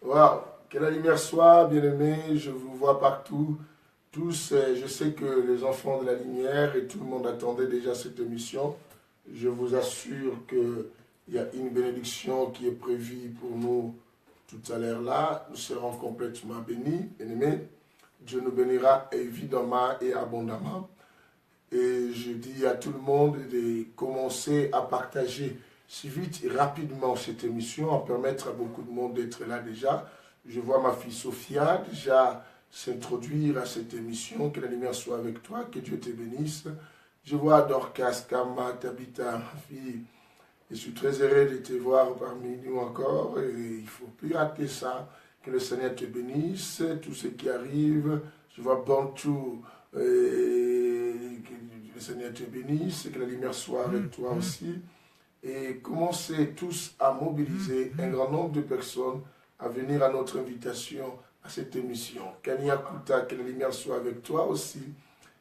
Waouh, que la lumière soit, bien-aimés, je vous vois partout. Tous, je sais que les enfants de la lumière et tout le monde attendait déjà cette émission. Je vous assure qu'il y a une bénédiction qui est prévue pour nous tout à l'heure là. Nous serons complètement bénis, bien-aimés. Dieu nous bénira évidemment et abondamment. Et je dis à tout le monde de commencer à partager si vite et rapidement cette émission, à permettre à beaucoup de monde d'être là déjà. Je vois ma fille Sophia déjà s'introduire à cette émission. Que la lumière soit avec toi, que Dieu te bénisse. Je vois Dorcas, Kama, Tabitha, ma fille. Je suis très heureux de te voir parmi nous encore. Et il ne faut plus rater ça. Que le Seigneur te bénisse. Tout ce qui arrive. Je vois Bantou. Que le Seigneur te bénisse. Que la lumière soit avec toi aussi. Et commencez tous à mobiliser un grand nombre de personnes à venir à notre invitation à cette émission. Kania Kuta, que la lumière soit avec toi aussi.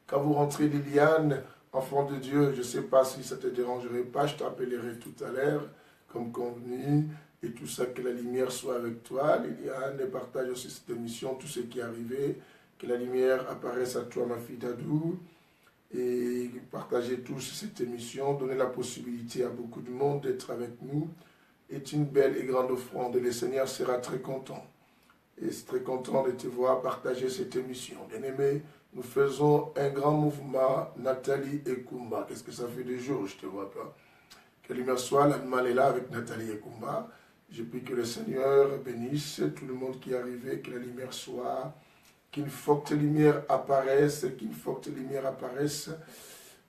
Quand vous rentrez, Liliane, enfant de Dieu, je ne sais pas si ça ne te dérangerait pas, je t'appellerai tout à l'heure, comme convenu, et tout ça, que la lumière soit avec toi. Liliane, et partage aussi cette émission, tout ce qui est arrivé, que la lumière apparaisse à toi, ma fille Dadou, et partagez tous cette émission, donnez la possibilité à beaucoup de monde d'être avec nous. C'est une belle et grande offrande, et le Seigneur sera très content. Et c'est très content de te voir partager cette émission. Bien-aimé, nous faisons un grand mouvement, Nathalie et Kumba. Qu'est-ce que ça fait 2 jours, je ne te vois pas. Que lumière soit, l'animal est là avec Nathalie et Kumba. Je prie que le Seigneur bénisse tout le monde qui est arrivé, que la lumière soit, qu'une forte lumière apparaisse, qu'une forte lumière apparaisse.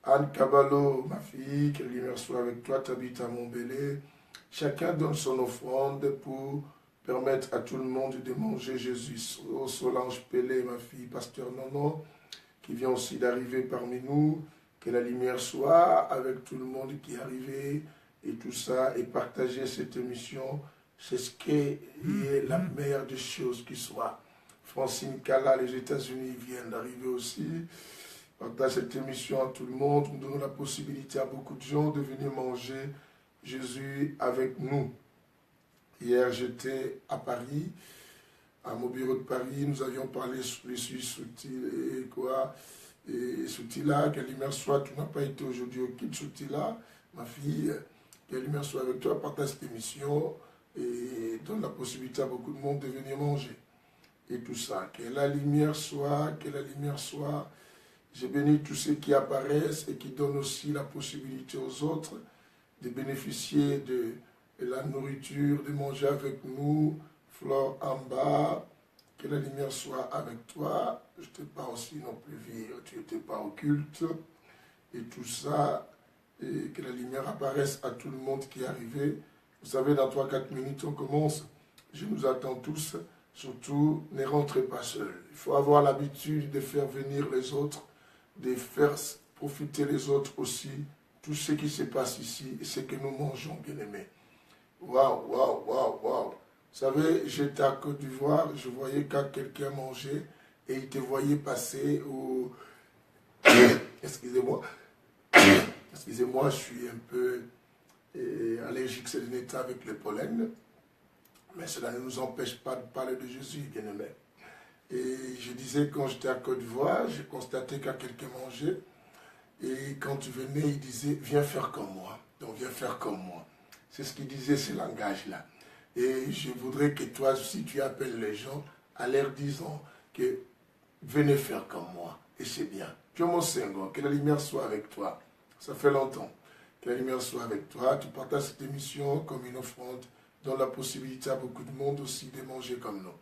Anne Caballo, ma fille, que la lumière soit avec toi, Tabitha Montbélé. Chacun donne son offrande pour permettre à tout le monde de manger Jésus. Solange Pelé, ma fille, pasteur Nono, qui vient aussi d'arriver parmi nous. Que la lumière soit avec tout le monde qui est arrivé et tout ça, et partager cette émission. C'est ce qui est la meilleure des choses qui soit. Francine Kala, les États-Unis viennent d'arriver aussi. Partage cette émission à tout le monde. Nous donnons la possibilité à beaucoup de gens de venir manger Jésus avec nous. Hier, j'étais à Paris, à mon bureau de Paris. Nous avions parlé sur les Suisses et quoi. Et Soutila, que la lumière soit. Tu n'as pas été aujourd'hui au kit Soutila, ma fille. Que la lumière soit avec toi. Partage cette émission et donne la possibilité à beaucoup de monde de venir manger. Et tout ça. Que la lumière soit, que la lumière soit. Je bénis tous ceux qui apparaissent et qui donnent aussi la possibilité aux autres de bénéficier de la nourriture, de manger avec nous. Flore en bas, que la lumière soit avec toi. Je ne t'ai pas aussi non plus vu, tu n'étais pas au culte. Et tout ça, et que la lumière apparaisse à tout le monde qui est arrivé. Vous savez, dans 3-4 minutes, on commence. Je nous attends tous. Surtout, ne rentrez pas seuls. Il faut avoir l'habitude de faire venir les autres, de faire profiter les autres aussi, tout ce qui se passe ici et ce que nous mangeons, bien-aimés. Waouh, waouh, waouh, waouh. Vous savez, j'étais à Côte d'Ivoire, je voyais quand quelqu'un mangeait et il te voyait passer au... Excusez-moi. Excusez-moi, je suis un peu allergique, c'est un état avec le pollen. Mais cela ne nous empêche pas de parler de Jésus, bien-aimé. Et je disais, quand j'étais à Côte d'Ivoire, j'ai constaté quand quelqu'un mangeait, et quand tu venais, il disait, viens faire comme moi. Donc, viens faire comme moi. C'est ce qu'il disait, ce langage-là. Et je voudrais que toi aussi, tu appelles les gens à leur disant que venez faire comme moi. Et c'est bien. Dieu mon Seigneur, que la lumière soit avec toi. Ça fait longtemps. Que la lumière soit avec toi. Tu partages cette émission comme une offrande, donne la possibilité à beaucoup de monde aussi de manger comme nous.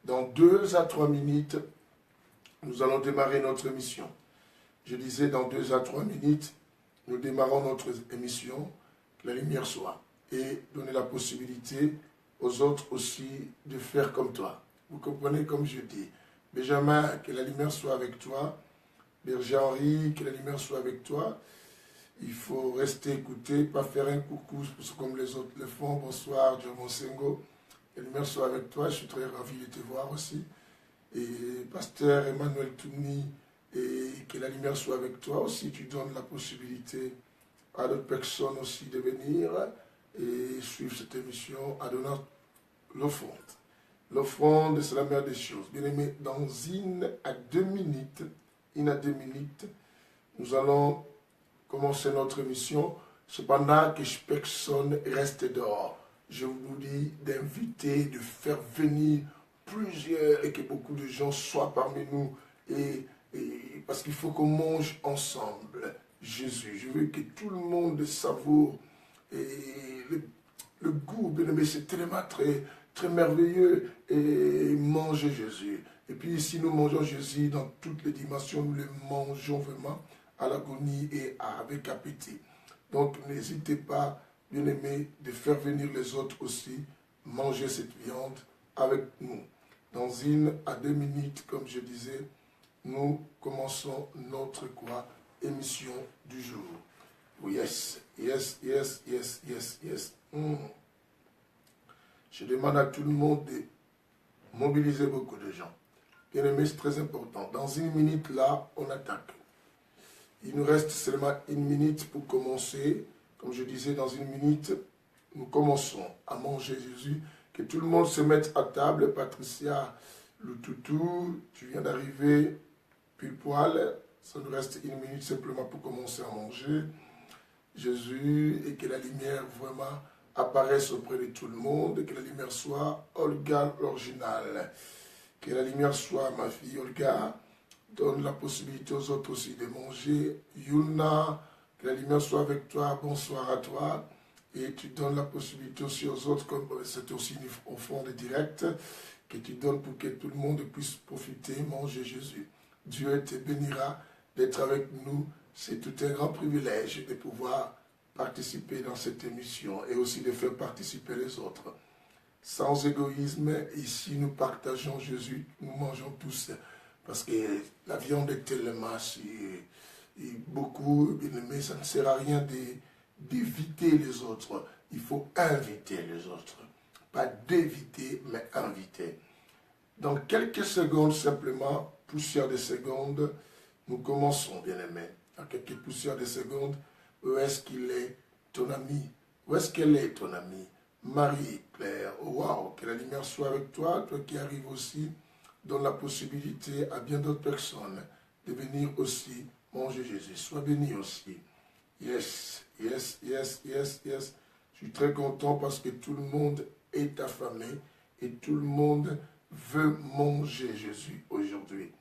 Dans 2 à 3 minutes, nous allons démarrer notre émission. Je disais, dans 2 à 3 minutes, nous démarrons notre émission, que la lumière soit, et donner la possibilité aux autres aussi de faire comme toi. Vous comprenez comme je dis. Benjamin, que la lumière soit avec toi. Berger Henri, que la lumière soit avec toi. Il faut rester écouté, pas faire un coucou comme les autres le font. Bonsoir, Dieu Monsengo. Que la lumière soit avec toi. Je suis très ravi de te voir aussi. Et pasteur Emmanuel Touni, et que la lumière soit avec toi aussi. Tu donnes la possibilité à d'autres personnes aussi de venir et suivre cette émission en donnant l'offrande. L'offrande, c'est la meilleure des choses. Bien-aimés, dans à 2 minutes, nous allons commencer notre mission. Cependant que personne reste dehors. Je vous dis d'inviter, de faire venir plusieurs et que beaucoup de gens soient parmi nous. Parce qu'il faut qu'on mange ensemble Jésus. Je veux que tout le monde savoure le goût, bien aimé, c'est tellement très merveilleux. Et manger Jésus. Et puis si nous mangeons Jésus dans toutes les dimensions, nous le mangeons vraiment à l'agonie et avec appétit. Donc n'hésitez pas, bien aimé, de faire venir les autres aussi manger cette viande avec nous. Dans à 2 minutes, comme je disais, nous commençons notre émission du jour. Yes. Je demande à tout le monde de mobiliser beaucoup de gens. Bien aimé, c'est très important. Dans 1 minute, là, on attaque. Il nous reste seulement 1 minute pour commencer. Comme je disais, dans 1 minute, nous commençons à manger Jésus. Que tout le monde se mette à table. Patricia, le toutou, tu viens d'arriver pile poil. Ça nous reste 1 minute simplement pour commencer à manger Jésus et que la lumière vraiment apparaisse auprès de tout le monde. Que la lumière soit Olga l'original. Que la lumière soit ma fille Olga. Donne la possibilité aux autres aussi de manger. Yuna, que la lumière soit avec toi. Bonsoir à toi. Et tu donnes la possibilité aussi aux autres, comme c'est aussi au fond de direct, que tu donnes pour que tout le monde puisse profiter, manger Jésus. Dieu te bénira d'être avec nous. C'est tout un grand privilège de pouvoir participer dans cette émission et aussi de faire participer les autres. Sans égoïsme, ici nous partageons Jésus, nous mangeons tous. Parce que la viande est tellement beaucoup, mais ça ne sert à rien d'éviter les autres. Il faut inviter les autres. Pas d'éviter, mais inviter. Dans quelques secondes simplement, poussière de secondes, nous commençons, bien-aimés. Dans quelques poussières de secondes, où est-ce qu'il est ton ami? Où est-ce qu'elle est ton ami? Marie-Claire, oh, wow, que la lumière soit avec toi, toi qui arrives aussi. Donne la possibilité à bien d'autres personnes de venir aussi manger Jésus. Sois béni aussi. Yes. Je suis très content parce que tout le monde est affamé et tout le monde veut manger Jésus aujourd'hui.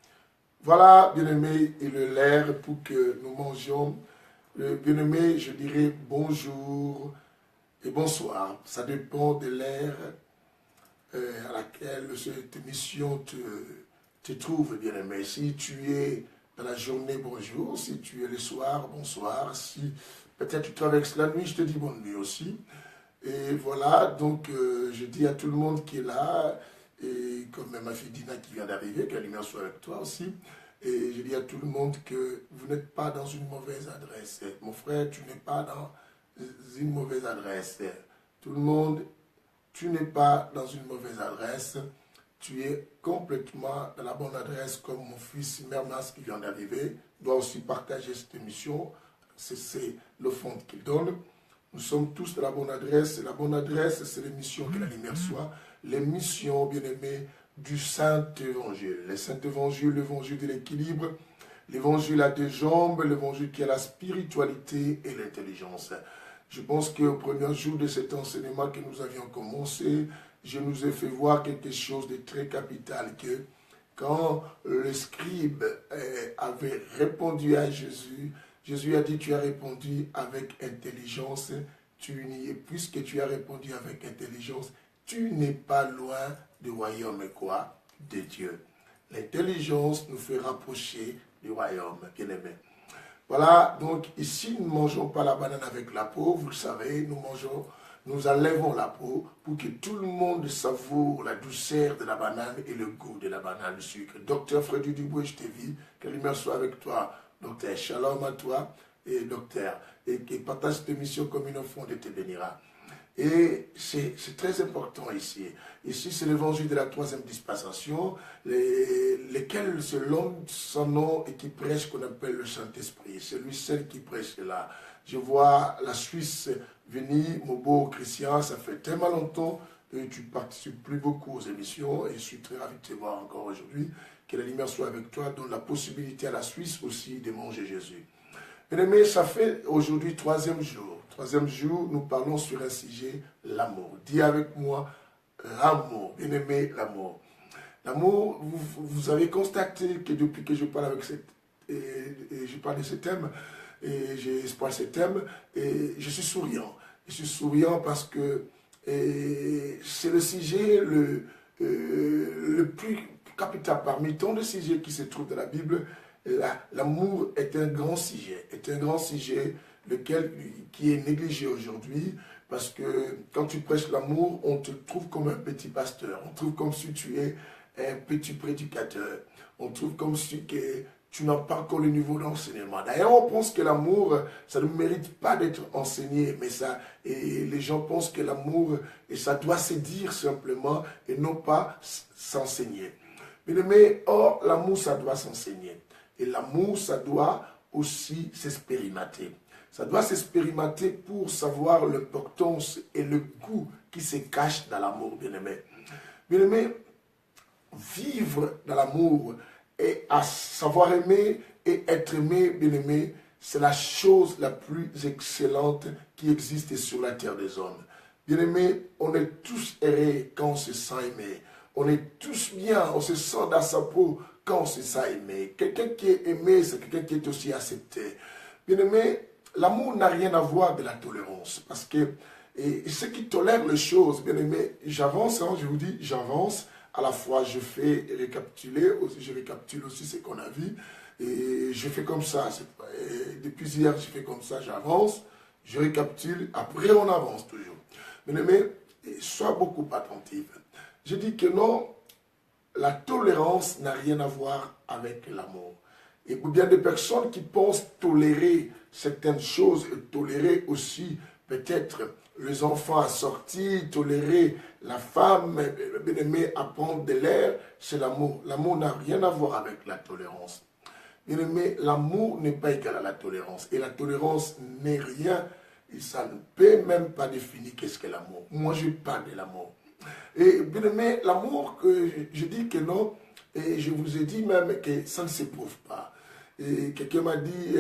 Voilà, bien-aimé, et l'air pour que nous mangions. Bien-aimé, je dirais bonjour et bonsoir. Ça dépend de l'air à laquelle cette émission te trouve, bien-aimé. Si tu es dans la journée, bonjour. Si tu es le soir, bonsoir. Si peut-être tu traverses la nuit, je te dis bonne nuit aussi. Et voilà, donc je dis à tout le monde qui est là, et comme ma fille Dina qui vient d'arriver, que la lumière soit avec toi aussi. Et je dis à tout le monde que vous n'êtes pas dans une mauvaise adresse. Mon frère, tu n'es pas dans une mauvaise adresse. Tout le monde, tu n'es pas dans une mauvaise adresse, tu es complètement dans la bonne adresse, comme mon fils Mermas qui vient d'arriver, doit aussi partager cette émission, c'est l'offrande qu'il donne. Nous sommes tous dans la bonne adresse, et la bonne adresse, c'est l'émission que la lumière soit, l'émission, bien-aimée, du Saint-Évangile. Le Saint-Évangile, l'évangile de l'équilibre, l'évangile à 2 jambes, l'évangile qui a la spiritualité et l'intelligence. Je pense qu'au premier jour de cet enseignement que nous avions commencé, je nous ai fait voir quelque chose de très capital, que quand le scribe avait répondu à Jésus, Jésus a dit, tu as répondu avec intelligence, puisque tu as répondu avec intelligence, tu n'es pas loin du royaume de Dieu. L'intelligence nous fait rapprocher du royaume, bien-aimé. Voilà, donc ici, nous ne mangeons pas la banane avec la peau, vous le savez, nous enlèvons la peau pour que tout le monde savoure la douceur de la banane et le goût de la banane, le sucre. Docteur Frédéric Dubois, je t'ai vu, que la lumière soit avec toi, docteur. Shalom à toi, et docteur, et partage cette émission comme une offrande et te bénira. Et c'est très important ici. Ici, c'est l'évangile de la 3e dispensation, lesquels c'est l'homme sans nom et qui prêche qu'on appelle le Saint-Esprit. C'est lui seul qui prêche là. Je vois la Suisse venir, mon beau Christian, ça fait tellement longtemps tu participes plus beaucoup aux émissions et je suis très ravi de te voir encore aujourd'hui. Que la lumière soit avec toi, donne la possibilité à la Suisse aussi de manger Jésus. Bien-aimés, ça fait aujourd'hui troisième jour. Troisième jour, nous parlons sur un sujet, l'amour. Dis avec moi, l'amour. Bien-aimé, l'amour. L'amour, vous avez constaté que depuis que je parle avec je parle de ce thème, et j'exploite ce thème, et je suis souriant. Je suis souriant parce que c'est le sujet le plus capital parmi tant de sujets qui se trouvent dans la Bible. L'amour est un grand sujet, qui est négligé aujourd'hui, parce que quand tu prêches l'amour, on te trouve comme un petit pasteur, on trouve comme si tu es un petit prédicateur, on trouve comme si que tu n'as pas encore le niveau d'enseignement. D'ailleurs, on pense que l'amour, ça ne mérite pas d'être enseigné, et les gens pensent que l'amour, et ça doit se dire simplement, et non pas s'enseigner. Mais or, l'amour, ça doit s'enseigner. Et l'amour, ça doit aussi s'expérimenter. Ça doit s'expérimenter pour savoir l'importance et le goût qui se cache dans l'amour, bien-aimé. Bien-aimé, vivre dans l'amour et à savoir aimer et être aimé, bien-aimé, c'est la chose la plus excellente qui existe sur la terre des hommes. Bien-aimé, on est tous heureux quand on se sent aimé. On est tous bien, on se sent dans sa peau quand on se sent aimé. Quelqu'un qui est aimé, c'est quelqu'un qui est aussi accepté. Bien-aimé, l'amour n'a rien à voir de la tolérance. Parce que ceux qui tolèrent les choses, bien-aimé, j'avance, je vous dis, j'avance. À la fois, je fais récapituler, je récapitule aussi ce qu'on a vu. Et je fais comme ça. Depuis hier, je fais comme ça, j'avance, je récapitule, après on avance toujours. Bien-aimé, sois beaucoup attentif. Je dis que non, la tolérance n'a rien à voir avec l'amour. Et pour bien des personnes qui pensent tolérer certaines choses, et tolérer aussi peut-être les enfants à sortir, tolérer la femme, bien aimée, à prendre de l'air, c'est l'amour. L'amour n'a rien à voir avec la tolérance. Bien aimé, l'amour n'est pas égal à la tolérance. Et la tolérance n'est rien, et ça ne peut même pas définir qu'est-ce qu'est l'amour. Moi, je parle de l'amour. Et bien aimé, l'amour, je dis que non, et je vous ai dit même que ça ne s'éprouve pas. Et quelqu'un m'a dit,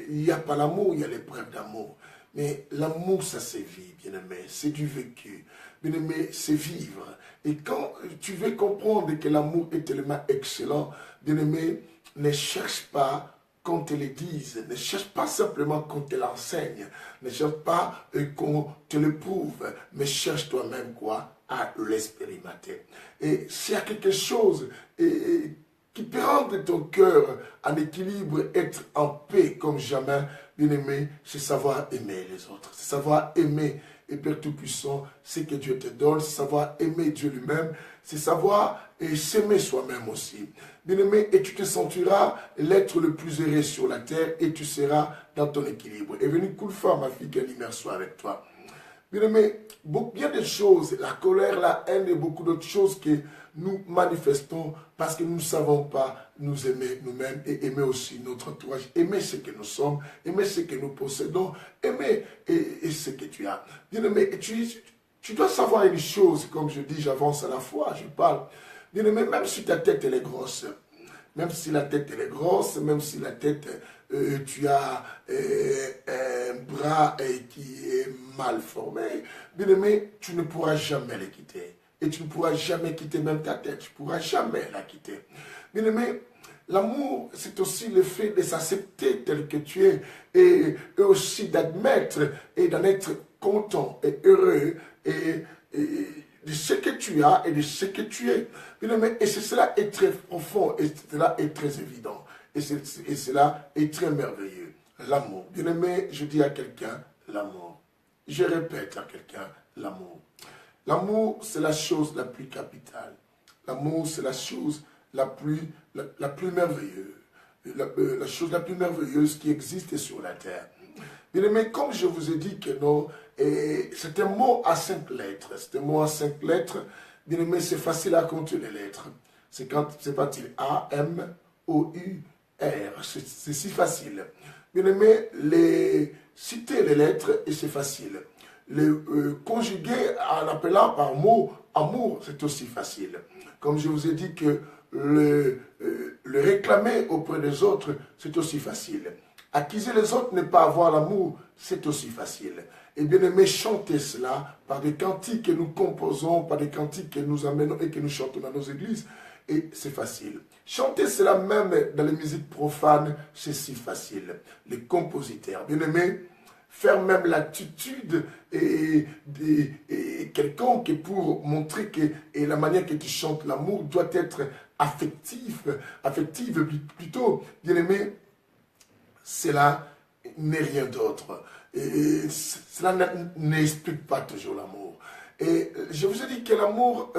il n'y a pas l'amour, il y a l'épreuve d'amour. Mais l'amour, ça se vit, bien aimé, c'est du vécu. Bien aimé, c'est vivre. Et quand tu veux comprendre que l'amour est tellement excellent, bien aimé, ne cherche pas qu'on te le dise, ne cherche pas simplement qu'on te l'enseigne, ne cherche pas qu'on te le prouve, mais cherche toi-même quoi? À l'expérimenter. Et s'il y a quelque chose qui peut rendre ton cœur en équilibre, être en paix comme jamais, bien aimé, c'est savoir aimer les autres, c'est savoir aimer et Père Tout-Puissant, ce que Dieu te donne, c'est savoir aimer Dieu lui-même, c'est savoir s'aimer soi-même aussi. Bien-aimé, et tu te sentiras l'être le plus heureux sur la terre et tu seras dans ton équilibre. Et venez, cool femme, ma fille, que la lumière soit avec toi. Bien-aimé, bien des choses, la colère, la haine et beaucoup d'autres choses que nous manifestons parce que nous ne savons pas nous aimer nous-mêmes et aimer aussi notre entourage, aimer ce que nous sommes, aimer ce que nous possédons, aimer et ce que tu as. Bien-aimé, tu dois savoir une chose, comme je dis, j'avance à la fois, je parle. Bien-aimé, même si ta tête elle est grosse, même si la tête elle est grosse, même si la tête, tu as un bras qui est mal formé, bien aimé, tu ne pourras jamais le quitter. Et tu ne pourras jamais quitter même ta tête, tu ne pourras jamais la quitter. Bien aimé, l'amour, c'est aussi le fait de s'accepter tel que tu es et aussi d'admettre et d'en être content et heureux et de ce que tu as et de ce que tu es. Bien aimé, et cela est très profond et cela est très évident. Et cela est très merveilleux. L'amour. Bien aimé, je dis à quelqu'un, l'amour. Je répète à quelqu'un, l'amour. L'amour, c'est la chose la plus capitale. L'amour, c'est la chose la plus merveilleuse. La chose la plus merveilleuse qui existe sur la terre. Bien aimé, comme je vous ai dit que non, c'est un mot à 5 lettres. C'est un mot à 5 lettres. Bien aimé, c'est facile à compter les lettres. C'est pas-il A, M, O, U, R. C'est si facile. Bien aimé, citer les lettres, et c'est facile. conjuguer en appelant par mot amour, c'est aussi facile. Comme je vous ai dit que le réclamer auprès des autres, c'est aussi facile. Accuser les autres, ne pas avoir l'amour, c'est aussi facile. Et bien aimé, chanter cela par des cantiques que nous composons, par des cantiques que nous amenons et que nous chantons dans nos églises, et c'est facile. Chanter cela même dans les musiques profanes, c'est si facile. Les compositeurs, bien aimés, faire même l'attitude et quelconque pour montrer que et la manière que tu chantes l'amour doit être affective plutôt, bien aimé, cela n'est rien d'autre. Et cela n'explique pas toujours l'amour. Et je vous ai dit que l'amour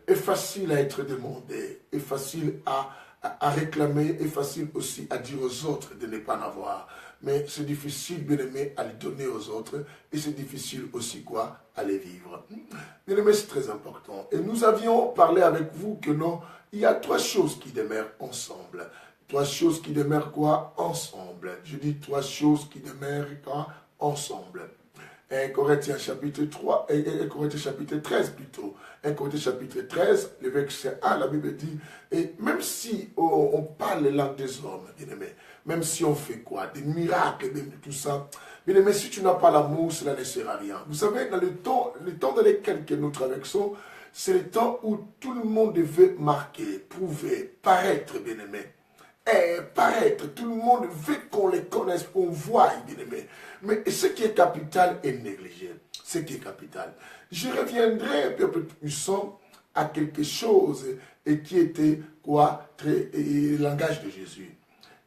est facile à être demandé, est facile à réclamer, est facile aussi à dire aux autres de ne pas en avoir. Mais c'est difficile, bien aimé, à les donner aux autres. Et c'est difficile aussi, quoi, à les vivre. Bien aimé, c'est très important. Et nous avions parlé avec vous que non, il y a trois choses qui demeurent ensemble. Trois choses qui demeurent quoi? Ensemble. Je dis trois choses qui demeurent quoi? Ensemble. 1 Corinthiens chapitre 3, 1 Corinthiens chapitre 13 plutôt. 1 Corinthiens chapitre 13, le verset 1, la Bible dit, et même si on parle la langue des hommes, bien aimé, même si on fait quoi? Des miracles, tout ça, bien aimé, si tu n'as pas l'amour, cela ne sert à rien. Vous savez, dans le temps dans lequel nous traversons, c'est le temps où tout le monde veut marquer, prouver, paraître, bien aimé. Paraître, tout le monde veut qu'on les connaisse, qu'on voie, bien aimé. Mais ce qui est capital est négligé. Ce qui est capital. Je reviendrai un peu plus puissant à quelque chose et qui était quoi? Le langage de Jésus.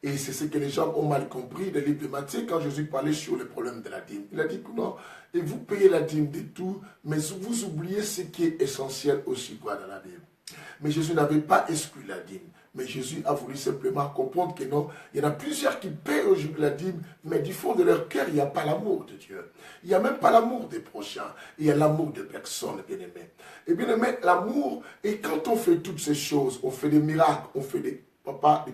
Et c'est ce que les gens ont mal compris dans le livre de Matthieu quand Jésus parlait sur le problème de la dîme. Il a dit que non, et vous payez la dîme de tout, mais vous oubliez ce qui est essentiel aussi quoi dans la Bible. Mais Jésus n'avait pas exclu la dîme. Mais Jésus a voulu simplement comprendre que non, il y en a plusieurs qui paient aujourd'hui la dîme, mais du fond de leur cœur, il n'y a pas l'amour de Dieu. Il n'y a même pas l'amour des prochains. Il y a l'amour de personne, bien aimé. Et bien aimé, l'amour, et quand on fait toutes ces choses, on fait des miracles, on fait des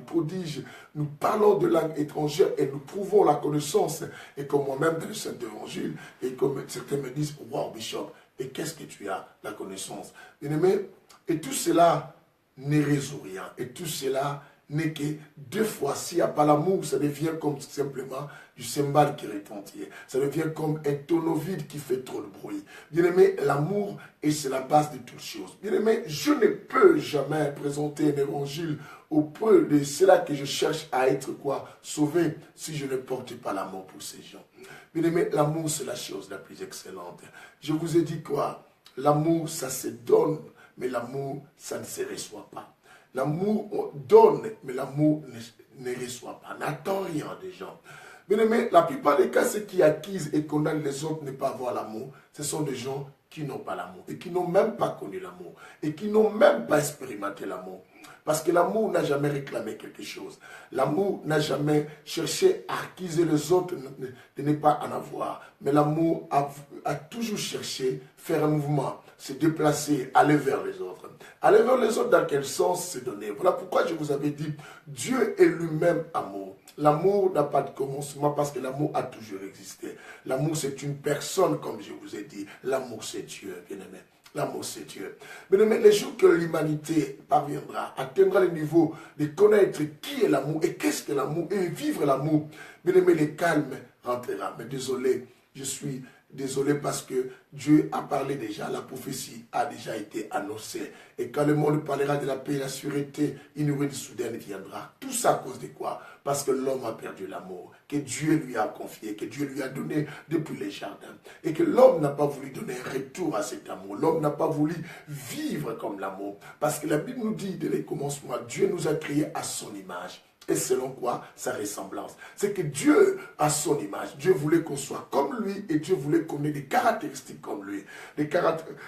prodiges, nous parlons de langue étrangère et nous prouvons la connaissance. Et comme moi-même dans le Saint-Évangile, et comme certains me disent, wow, Bishop, et qu'est-ce que tu as, la connaissance? Bien aimé, et tout cela ne résout rien. Et tout cela n'est que deux fois. S'il n'y a pas l'amour, ça devient comme simplement du cymbale qui retentit. Ça devient comme un tonneau vide qui fait trop de bruit. Bien aimé, l'amour, et c'est la base de toutes choses. Bien aimé, je ne peux jamais présenter un évangile au point de cela que je cherche à être quoi? Sauvé, si je ne porte pas l'amour pour ces gens. Bien aimé, l'amour, c'est la chose la plus excellente. Je vous ai dit quoi? L'amour, ça se donne. Mais l'amour, ça ne se reçoit pas. L'amour, on donne, mais l'amour ne reçoit pas. N'attend rien des gens. Bien aimé, la plupart des cas, ceux qui accusent et condamnent les autres ne pas avoir l'amour, ce sont des gens qui n'ont pas l'amour et qui n'ont même pas connu l'amour et qui n'ont même pas expérimenté l'amour. Parce que l'amour n'a jamais réclamé quelque chose. L'amour n'a jamais cherché à accuser les autres de ne pas en avoir. Mais l'amour a toujours cherché à faire un mouvement, se déplacer, aller vers les autres. Aller vers les autres dans quel sens se donner? Voilà pourquoi je vous avais dit, Dieu est lui-même amour. L'amour n'a pas de commencement parce que l'amour a toujours existé. L'amour c'est une personne comme je vous ai dit. L'amour c'est Dieu, bien aimé. L'amour, c'est Dieu. Mais les jours que l'humanité parviendra, atteindra le niveau de connaître qui est l'amour et qu'est-ce que l'amour et vivre l'amour, bien aimé, le calme rentrera. Mais désolé, je suis désolé parce que Dieu a parlé déjà, la prophétie a déjà été annoncée. Et quand le monde parlera de la paix et la sûreté, une ruine soudaine viendra. Tout ça à cause de quoi? Parce que l'homme a perdu l'amour, que Dieu lui a confié, que Dieu lui a donné depuis les jardins. Et que l'homme n'a pas voulu donner un retour à cet amour. L'homme n'a pas voulu vivre comme l'amour. Parce que la Bible nous dit dès le commencement, Dieu nous a créés à son image. Et selon quoi? Sa ressemblance. C'est que Dieu a son image. Dieu voulait qu'on soit comme lui et Dieu voulait qu'on ait des caractéristiques comme lui. Des caractéristiques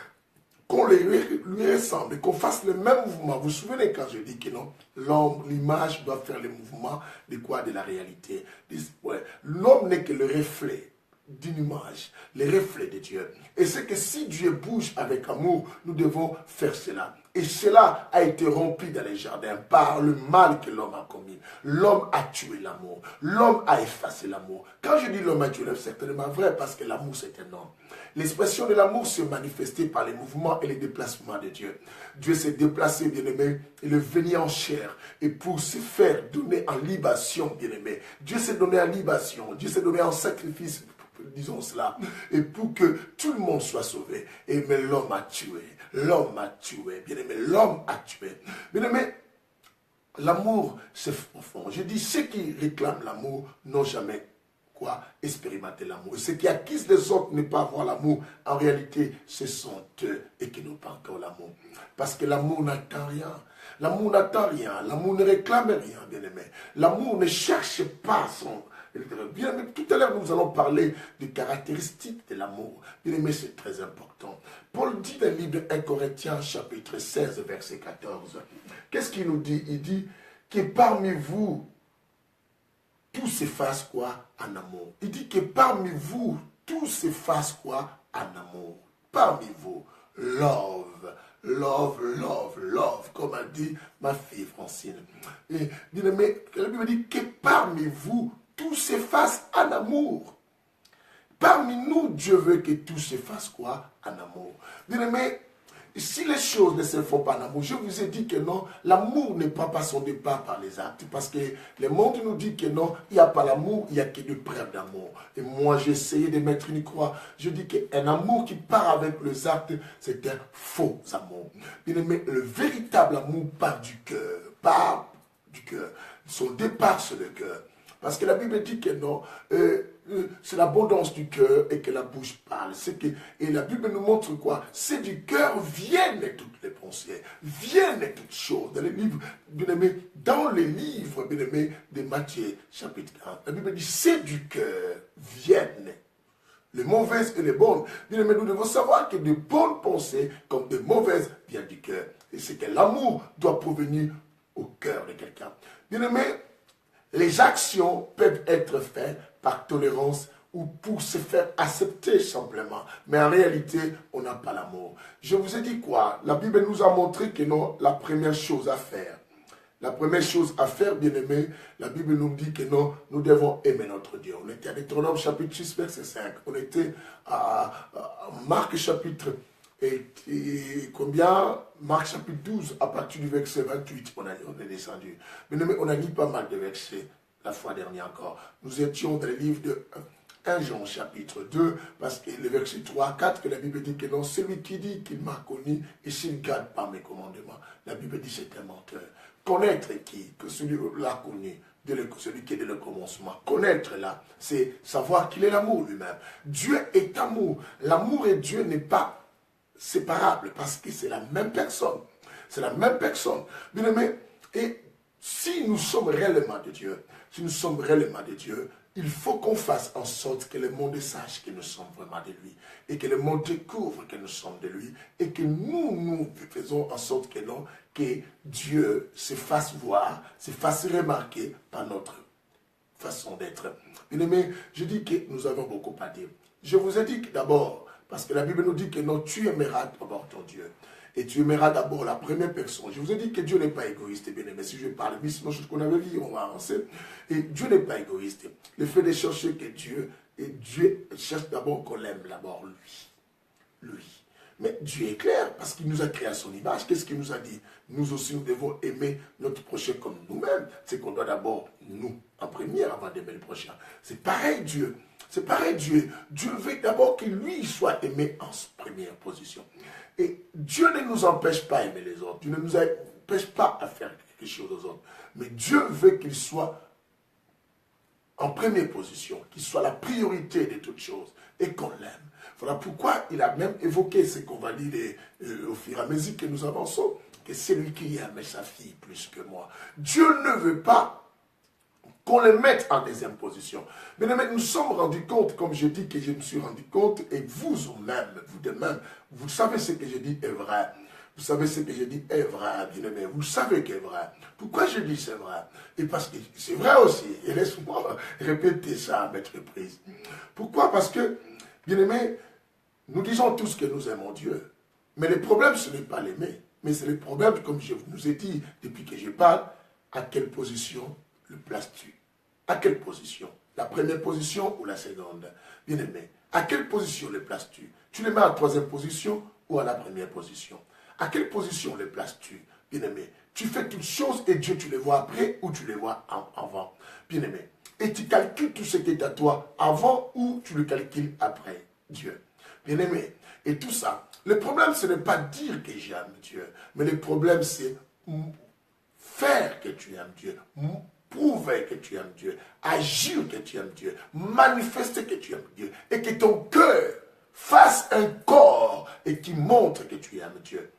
qu'on lui ressemble et qu'on fasse le même mouvement. Vous vous souvenez quand je dis que non, l'homme, l'image doit faire le mouvement de quoi? De la réalité. Ouais. L'homme n'est que le reflet d'une image, le reflet de Dieu. Et c'est que si Dieu bouge avec amour, nous devons faire cela. Et cela a été rempli dans les jardins par le mal que l'homme a commis. L'homme a tué l'amour. L'homme a effacé l'amour. Quand je dis l'homme a tué l'amour, c'est certainement vrai parce que l'amour c'est un homme. L'expression de l'amour se manifestait par les mouvements et les déplacements de Dieu. Dieu s'est déplacé, bien-aimé, il est venu en chair. Et pour se faire donner en libation, bien-aimé, Dieu s'est donné en libation. Dieu s'est donné en sacrifice, disons cela, et pour que tout le monde soit sauvé. Et mais l'homme a tué. L'homme a tué, bien-aimé, l'homme a tué. Bien-aimé, l'amour, c'est profond. Je dis, ceux qui réclament l'amour n'ont jamais expérimenter l'amour. Et ceux qui accusent les autres de ne pas avoir l'amour, en réalité, ce sont eux et qui n'ont pas encore l'amour. Parce que l'amour n'attend rien. L'amour n'attend rien. L'amour ne réclame rien, bien-aimé. L'amour ne cherche pas son... Bien-aimé, tout à l'heure, nous allons parler des caractéristiques de l'amour. Bien-aimé, c'est très important. Paul dit dans le livre de 1 Corinthiens, chapitre 16, verset 14. Qu'est-ce qu'il nous dit? Il dit que parmi vous, tout s'efface quoi? En amour. Il dit que parmi vous, tout s'efface quoi? En amour. Parmi vous, love, love, love, love, comme a dit ma fille Francine. Et bien aimé, la Bible dit que parmi vous, tout s'efface en amour. Parmi nous, Dieu veut que tout s'efface quoi? En amour. Bien aimé, si les choses ne se font pas en amour, je vous ai dit que non, l'amour ne prend pas son départ par les actes. Parce que le monde nous dit que non, il n'y a pas l'amour, il n'y a que de preuves d'amour. Et moi, j'ai essayé de mettre une croix. Je dis qu'un amour qui part avec les actes, c'est un faux amour. Bien aimé, le véritable amour part du cœur. Part du cœur. Son départ, c'est le cœur. Parce que la Bible dit que non, c'est l'abondance du cœur et que la bouche parle. Et la Bible nous montre quoi? C'est du cœur viennent toutes les pensées, viennent toutes choses. Dans les livres, bien aimé, dans les livres, bien aimé, de Matthieu, chapitre 1, la Bible dit c'est du cœur viennent les mauvaises et les bonnes. Bien aimé, nous devons savoir que de bonnes pensées comme de mauvaises viennent du cœur. Et c'est que l'amour doit provenir au cœur de quelqu'un. Bien aimé, les actions peuvent être faites par tolérance ou pour se faire accepter simplement. Mais en réalité, on n'a pas l'amour. Je vous ai dit quoi? La Bible nous a montré que non, la première chose à faire. La première chose à faire, bien aimé, la Bible nous dit que non, nous devons aimer notre Dieu. On était à Deutéronome chapitre 6, verset 5. On était à Marc chapitre combien? Marc chapitre 12, à partir du verset 28, on est descendu. Mais on a lu pas mal de versets la fois dernière encore. Nous étions dans le livre de 1 Jean chapitre 2, parce que le verset 3 à 4, que la Bible dit que non, celui qui dit qu'il m'a connu, et s'il ne garde pas mes commandements, la Bible dit c'est un menteur. Connaître qui? Que celui-là connu, celui qui est dès le commencement. Connaître là, c'est savoir qu'il est l'amour lui-même. Dieu est amour. L'amour et Dieu n'est pas séparable parce que c'est la même personne. C'est la même personne. Bien aimé, et si nous sommes réellement de Dieu, il faut qu'on fasse en sorte que le monde sache que nous sommes vraiment de lui. Et que le monde découvre que nous sommes de lui. Et que nous faisons en sorte que non, que Dieu se fasse voir, se fasse remarquer par notre façon d'être. Bien aimé, je dis que nous avons beaucoup à dire. Je vous ai dit que d'abord, parce que la Bible nous dit que non, tu aimeras d'abord ton Dieu. Et tu aimeras d'abord la première personne. Je vous ai dit que Dieu n'est pas égoïste, bien aimé. Si je parle, mais sinon, ce qu'on avait vu, on va avancer. Et Dieu n'est pas égoïste. Le fait de chercher que Dieu cherche d'abord qu'on l'aime d'abord lui. Mais Dieu est clair parce qu'il nous a créé à son image. Qu'est-ce qu'il nous a dit? Nous aussi, nous devons aimer notre prochain comme nous-mêmes. C'est qu'on doit d'abord, nous, en première, avant d'aimer le prochain. C'est pareil, Dieu. C'est pareil, Dieu. Dieu veut d'abord que lui soit aimé en première position. Et Dieu ne nous empêche pas d'aimer les autres. Dieu ne nous empêche pas à faire quelque chose aux autres. Mais Dieu veut qu'il soit en première position, qu'il soit la priorité de toutes choses et qu'on l'aime. Voilà pourquoi il a même évoqué ce qu'on va lire au fur et à mesure que nous avançons, que c'est lui qui aime sa fille plus que moi. Dieu ne veut pas qu'on le mette en deuxième position. Mais nous sommes rendus compte, comme je dis que je me suis rendu compte, et vous-même, vous de même, vous savez ce que je dis est vrai. Vous savez ce que je dis est vrai, bien-aimé. Vous savez qu'est vrai. Pourquoi je dis c'est vrai? Et parce que c'est vrai aussi. Et laisse-moi répéter ça à mettre prise. Pourquoi? Parce que, bien-aimé, nous disons tous que nous aimons Dieu. Mais le problème, ce n'est pas l'aimer. Mais c'est le problème, comme je vous ai dit depuis que je parle, à quelle position le places-tu? À quelle position? La première position ou la seconde? Bien-aimé, à quelle position le places-tu? Tu le mets en troisième position ou à la première position? À quelle position le places-tu? Bien-aimé, tu fais toutes choses et Dieu, tu les vois après ou tu les vois avant? Bien-aimé, et tu calcules tout ce qui est à toi avant ou tu le calcules après Dieu? Bien-aimé, et tout ça, le problème, ce n'est pas dire que j'aime Dieu, mais le problème, c'est faire que tu aimes Dieu, prouver que tu aimes Dieu, agir que tu aimes Dieu, manifester que tu aimes Dieu, et que ton cœur fasse un corps et qui montre que tu aimes Dieu.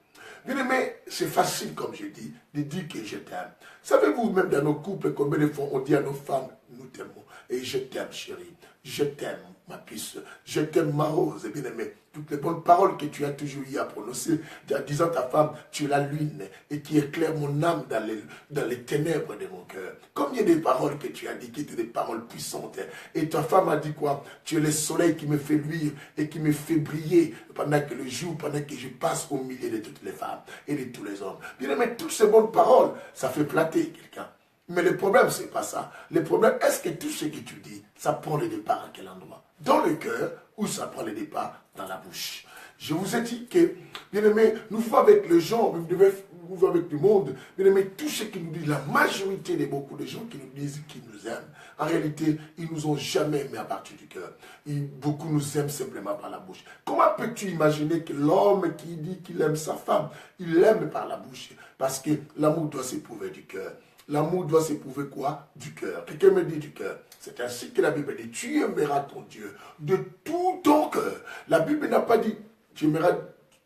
Bien-aimé, c'est facile, comme je dis, de dire que je t'aime. Savez-vous, même dans nos couples, combien de fois on dit à nos femmes, nous t'aimons, et je t'aime, chérie, je t'aime, ma puce, je t'aime, ma rose, bien-aimé. Toutes les bonnes paroles que tu as toujours eu à prononcer, en disant à ta femme, tu es la lune et qui éclaire mon âme dans les ténèbres de mon cœur. Combien de paroles que tu as dit qui étaient des paroles puissantes. Et ta femme a dit quoi? Tu es le soleil qui me fait luire et qui me fait briller pendant que le jour, pendant que je passe au milieu de toutes les femmes et de tous les hommes. Bien-aimé, toutes ces bonnes paroles, ça fait flatter quelqu'un. Mais le problème, ce n'est pas ça. Le problème, est-ce que tout ce que tu dis, ça prend le départ à quel endroit? Dans le cœur ou ça prend le départ dans la bouche? Je vous ai dit que, bien aimé, nous vivons avec les gens, nous vivons avec le monde. Bien aimé, tout ce qui nous dit, la majorité de beaucoup de gens qui nous disent qu'ils nous aiment, en réalité, ils ne nous ont jamais aimés à partir du cœur. Beaucoup nous aiment simplement par la bouche. Comment peux-tu imaginer que l'homme qui dit qu'il aime sa femme, il l'aime par la bouche? Parce que l'amour doit s'éprouver du cœur. L'amour doit s'éprouver quoi? Du cœur. Quelqu'un me dit du cœur. C'est ainsi que la Bible dit, tu aimeras ton Dieu de tout ton cœur. La Bible n'a pas dit, tu aimeras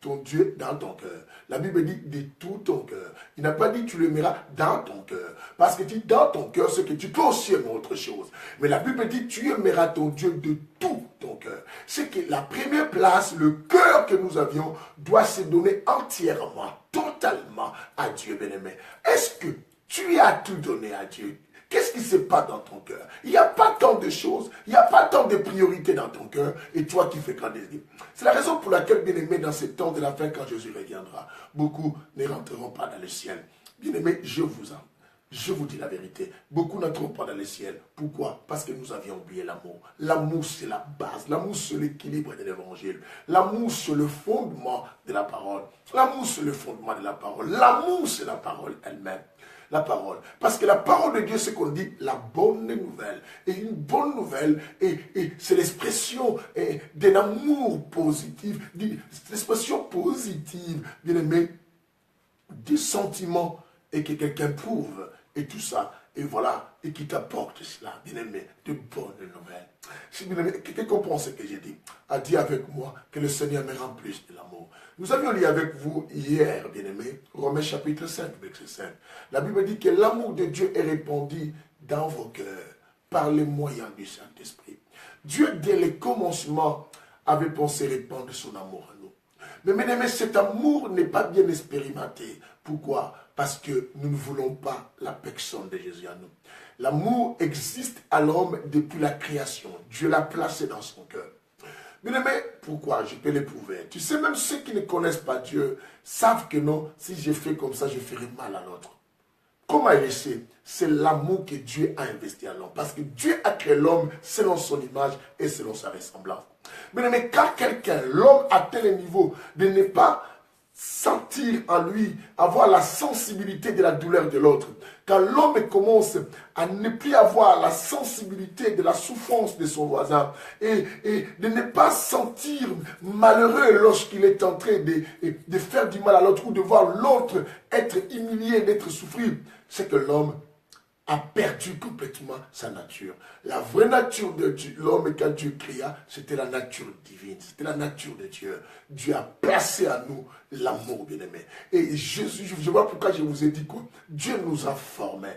ton Dieu dans ton cœur. La Bible dit de tout ton cœur. Il n'a pas dit tu l'aimeras dans ton cœur. Parce que tu dans ton cœur, c'est que tu peux aussi aimer autre chose. Mais la Bible dit tu aimeras ton Dieu de tout ton cœur. C'est que la première place, le cœur que nous avions, doit se donner entièrement, totalement à Dieu, bien-aimé. Est-ce que tu as tout donné à Dieu? Qu'est-ce qui se passe dans ton cœur? Il n'y a pas tant de choses, il n'y a pas tant de priorités dans ton cœur, et toi qui fais grand désir. C'est la raison pour laquelle, bien-aimé, dans ce temps de la fin, quand Jésus reviendra, beaucoup ne rentreront pas dans le ciel. Bien-aimé, je vous dis la vérité, beaucoup n'entreront pas dans le ciel. Pourquoi? Parce que nous avions oublié l'amour. L'amour, c'est la base. L'amour, c'est l'équilibre de l'évangile. L'amour, c'est le fondement de la parole. L'amour, c'est le fondement de la parole. L'amour, c'est la parole elle-même. La parole. Parce que la parole de Dieu, c'est qu'on dit la bonne nouvelle. Et une bonne nouvelle, et c'est l'expression d'un amour positif, l'expression positive, bien aimé, des sentiments et que quelqu'un prouve, et tout ça, et voilà, et qui t'apporte cela, bien aimé, de bonnes nouvelles. Si bien aimé, quelqu'un comprend ce que j'ai dit, a dit avec moi que le Seigneur me remplisse de l'amour. Nous avions lu avec vous hier, bien aimé, Romains chapitre 5, verset 5. La Bible dit que l'amour de Dieu est répandu dans vos cœurs par les moyens du Saint-Esprit. Dieu, dès le commencement, avait pensé répandre son amour à nous. Mais bien aimé, cet amour n'est pas bien expérimenté. Pourquoi? Parce que nous ne voulons pas la personne de Jésus à nous. L'amour existe à l'homme depuis la création. Dieu l'a placé dans son cœur. Bien-aimé, pourquoi? Je peux l'éprouver. Tu sais, même ceux qui ne connaissent pas Dieu savent que non, si je fais comme ça, je ferai mal à l'autre. Comment il sait? C'est l'amour que Dieu a investi à l'homme. Parce que Dieu a créé l'homme selon son image et selon sa ressemblance. Mais quand quelqu'un, l'homme a tel niveau de ne pas sentir en lui, avoir la sensibilité de la douleur de l'autre. Quand l'homme commence à ne plus avoir la sensibilité de la souffrance de son voisin et de ne pas sentir malheureux lorsqu'il est en train de faire du mal à l'autre ou de voir l'autre être humilié, d'être souffrir, c'est que l'homme a perdu complètement sa nature. La vraie nature de l'homme, quand Dieu créa, c'était la nature divine, c'était la nature de Dieu. Dieu a placé à nous l'amour, bien-aimé. Et Jésus, je vois pourquoi je vous ai dit quoi. Dieu nous a formés.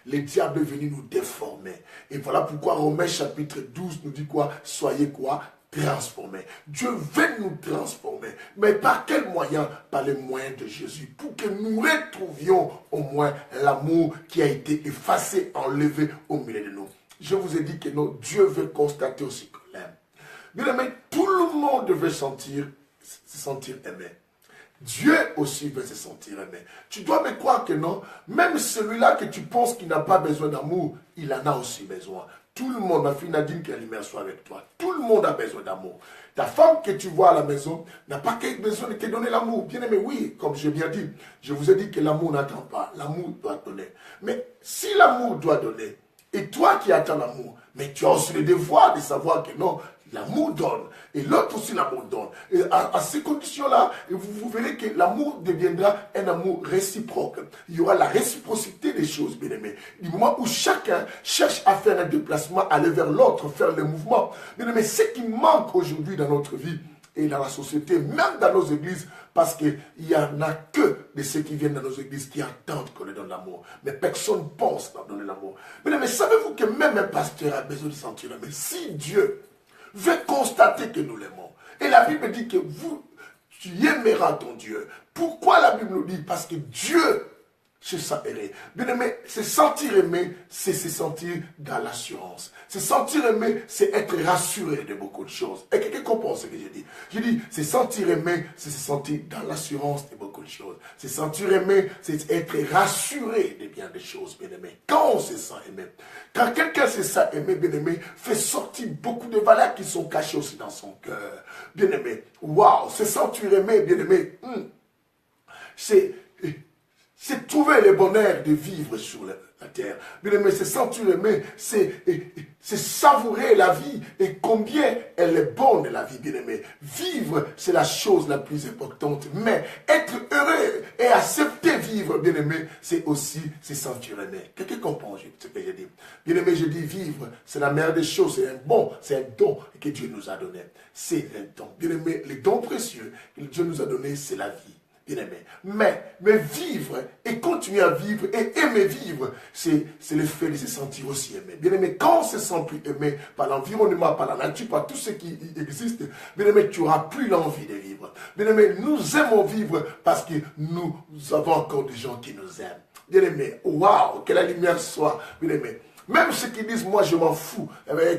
Le diable est venu nous déformer. Et voilà pourquoi Romains chapitre 12 nous dit quoi? Soyez quoi? Transformés. Dieu veut nous transformer. Mais par quel moyen? Par les moyens de Jésus. Pour que nous retrouvions au moins l'amour qui a été effacé, enlevé au milieu de nous. Je vous ai dit que non, Dieu veut constater aussi qu'on l'aime. Bien aimé, tout le monde veut se sentir aimé. Dieu aussi veut se sentir aimé. Tu dois me croire que non. Même celui-là que tu penses qu'il n'a pas besoin d'amour, il en a aussi besoin. Tout le monde, ma fille Nadine, que la lumière soit avec toi. Tout le monde a besoin d'amour. Ta femme que tu vois à la maison n'a pas besoin de te donner l'amour. Bien aimé, oui, comme j'ai bien dit, je vous ai dit que l'amour n'attend pas. L'amour doit donner. Mais si l'amour doit donner, et toi qui attends l'amour, mais tu as aussi le devoir de savoir que non, l'amour donne. Et l'autre aussi l'amour donne. Et à ces conditions-là, vous verrez que l'amour deviendra un amour réciproque. Il y aura la réciprocité des choses, bien aimés. Du moment où chacun cherche à faire un déplacement, aller vers l'autre, faire le mouvement. Bien aimés, ce qui manque aujourd'hui dans notre vie et dans la société, même dans nos églises, parce qu'il n'y en a que de ceux qui viennent dans nos églises qui attendent qu'on leur donne l'amour. Mais personne ne pense à donner l'amour. Mais savez-vous que même un pasteur a besoin de sentir l'amour? Si Dieu veut constater que nous l'aimons, et la Bible dit que tu aimeras ton Dieu. Pourquoi la Bible nous dit? Parce que Dieu se sent aimé. Bien aimé, se sentir aimé, c'est se sentir dans l'assurance. Se sentir aimé, c'est être rassuré de beaucoup de choses. Et quelqu'un comprend ce que je dis? Je dis, se sentir aimé, c'est se sentir dans l'assurance de beaucoup de choses. Se sentir aimé, c'est être rassuré de bien des choses, bien aimé. Quand on se sent aimé, quand quelqu'un se sent aimé, bien aimé, fait sortir beaucoup de valeurs qui sont cachées aussi dans son cœur. Bien aimé, waouh, se sentir aimé, bien aimé, c'est trouver le bonheur de vivre sur la terre. Bien aimé, c'est sentir aimé, c'est savourer la vie et combien elle est bonne la vie, bien aimé. Vivre, c'est la chose la plus importante. Mais être heureux et accepter vivre, bien aimé, c'est aussi se sentir aimé. Quelqu'un comprend ce que je dis? Bien aimé, je dis vivre, c'est la meilleure des choses, c'est un don que Dieu nous a donné. C'est un don. Bien aimé, les dons précieux que Dieu nous a donné, c'est la vie. Bien-aimé. Mais vivre et continuer à vivre et aimer vivre, c'est le fait de se sentir aussi aimé. Bien-aimé, quand on se sent plus aimé par l'environnement, par la nature, par tout ce qui existe, bien-aimé, tu n'auras plus l'envie de vivre. Bien-aimé, nous aimons vivre parce que nous avons encore des gens qui nous aiment. Bien-aimé, waouh, que la lumière soit, bien-aimé. Même ceux qui disent, moi je m'en fous,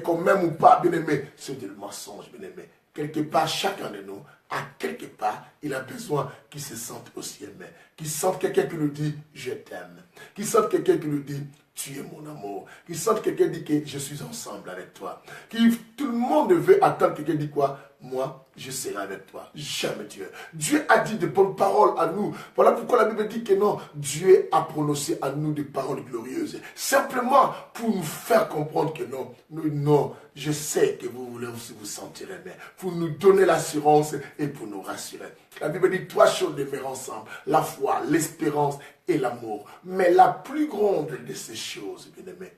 qu'on m'aime ou pas, bien-aimé, c'est du mensonge, bien-aimé. Quelque part, chacun de nous, à quelque part, il a besoin qu'il se sente aussi aimé. Qu'il sente quelqu'un qui lui dit, je t'aime. Qu'il sente quelqu'un qui lui dit, tu es mon amour. Qu'il sente quelqu'un qui dit que je suis ensemble avec toi. Tout le monde veut attendre quelqu'un qui dit quoi? Moi, je serai avec toi. J'aime Dieu. Dieu a dit de bonnes paroles à nous. Voilà pourquoi la Bible dit que non, Dieu a prononcé à nous des paroles glorieuses. Simplement pour nous faire comprendre que non, non, je sais que vous voulez aussi vous sentir aimé. Pour nous donner l'assurance et pour nous rassurer. La Bible dit 3 choses demeurent ensemble. La foi, l'espérance et l'amour. Mais la plus grande de ces choses, bien aimé,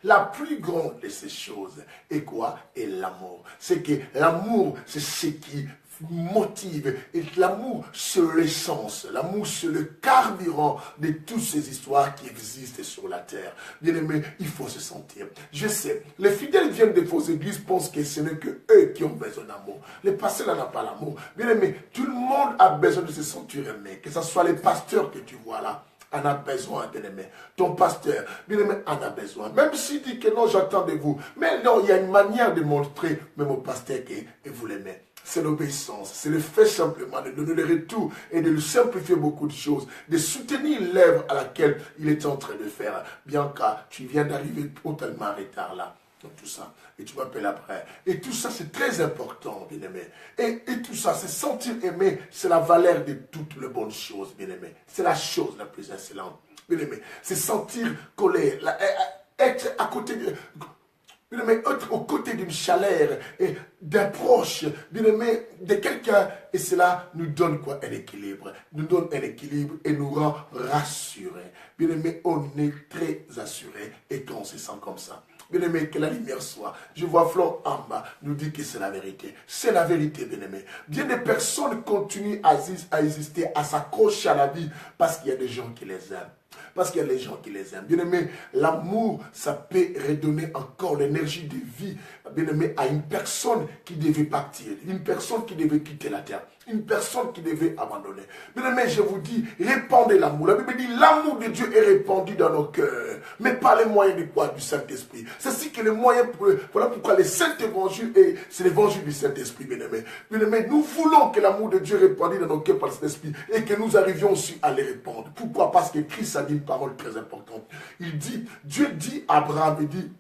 la plus grande de ces choses est quoi? Et l'amour. C'est que l'amour, c'est ce qui motive. Et l'amour, c'est l'essence. L'amour, c'est le carburant de toutes ces histoires qui existent sur la terre. Bien aimé, il faut se sentir. Je sais, les fidèles viennent de vos églises, pensent que ce n'est que eux qui ont besoin d'amour. Les pasteurs n'ont pas l'amour. Bien aimé, tout le monde a besoin de se sentir aimé. Que ce soit les pasteurs que tu vois là. En a besoin, bien-aimé. Ton pasteur, bien-aimé, en a besoin. Même s'il dit que non, j'attends de vous. Mais non, il y a une manière de montrer, même au pasteur, que vous l'aimez. C'est l'obéissance. C'est le fait simplement de donner le retour et de lui simplifier beaucoup de choses. De soutenir l'œuvre à laquelle il est en train de faire. Bianca, tu viens d'arriver totalement en retard là. Donc tout ça, et tu m'appelles après. Et tout ça, c'est très important, bien-aimé. Et tout ça, c'est sentir aimé, c'est la valeur de toutes les bonnes choses, bien-aimé. C'est la chose la plus excellente, bien-aimé. C'est sentir collé, être à côté de... Bien-aimé, être aux côtés d'une chaleur et d'un proche, bien-aimé, de quelqu'un. Et cela nous donne quoi? Un équilibre. Nous donne un équilibre et nous rend rassurés. Bien-aimé, on est très assurés et quand on se sent comme ça. Bien-aimé, que la lumière soit. Je vois Flore en bas nous dit que c'est la vérité. C'est la vérité, bien-aimé. Bien des personnes continuent à exister, à s'accrocher à la vie parce qu'il y a des gens qui les aiment. Parce qu'il y a les gens qui les aiment. Bien-aimé, l'amour, ça peut redonner encore l'énergie de vie, bien-aimé, à une personne qui devait partir, une personne qui devait quitter la terre, une personne qui devait abandonner. Bien-aimé, je vous dis, répandez l'amour. La Bible dit, l'amour de Dieu est répandu dans nos cœurs, mais par les moyens de quoi? Du Saint-Esprit. C'est ainsi que les moyens, voilà pourquoi le Saint-Évangile, c'est l'évangile du Saint-Esprit, bien-aimé. Bien-aimé, nous voulons que l'amour de Dieu répandu dans nos cœurs par le Saint-Esprit et que nous arrivions aussi à les répandre. Pourquoi? Parce que Christ a dit une parole très importante. Il dit, Dieu dit à Abraham, il dit,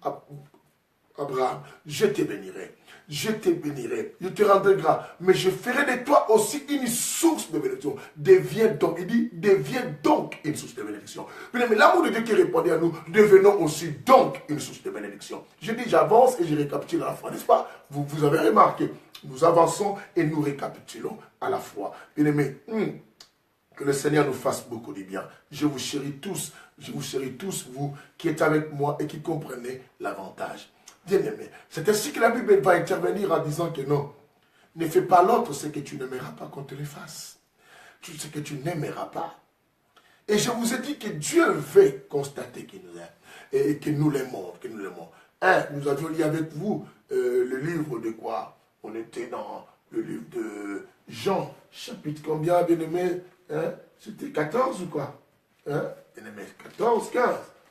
Abraham, je te bénirai. Je te bénirai, je te rendrai grâce, mais je ferai de toi aussi une source de bénédiction. Deviens donc, il dit, deviens donc une source de bénédiction. Mais l'amour de Dieu qui répondait à nous, devenons aussi donc une source de bénédiction. Je dis, j'avance et je récapitule à la fois, n'est-ce pas? Vous avez remarqué, nous avançons et nous récapitulons à la fois. Bien aimé, que le Seigneur nous fasse beaucoup de bien. Je vous chéris tous, vous qui êtes avec moi et qui comprenez l'avantage. Bien-aimé, c'est ainsi que la Bible va intervenir en disant que non, ne fais pas l'autre ce que tu n'aimeras pas qu'on te le fasse. Ce que tu n'aimeras pas. Et je vous ai dit que Dieu veut constater qu'il nous aime et que nous l'aimons. Nous avions lu avec vous le livre de quoi? On était dans le livre de Jean, chapitre combien, bien-aimé? C'était 14 ou quoi? Bien-aimé, 14, 15.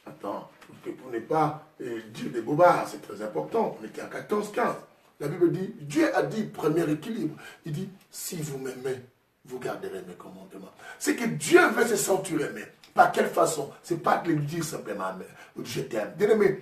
Attends. Pour ne pas dire des bobards, c'est très important. On était à 14, 15. La Bible dit, Dieu a dit, premier équilibre, il dit, si vous m'aimez, vous garderez mes commandements. C'est que Dieu veut se sentir aimé. Par quelle façon? C'est pas de lui dire simplement, je t'aime. Bien aimé,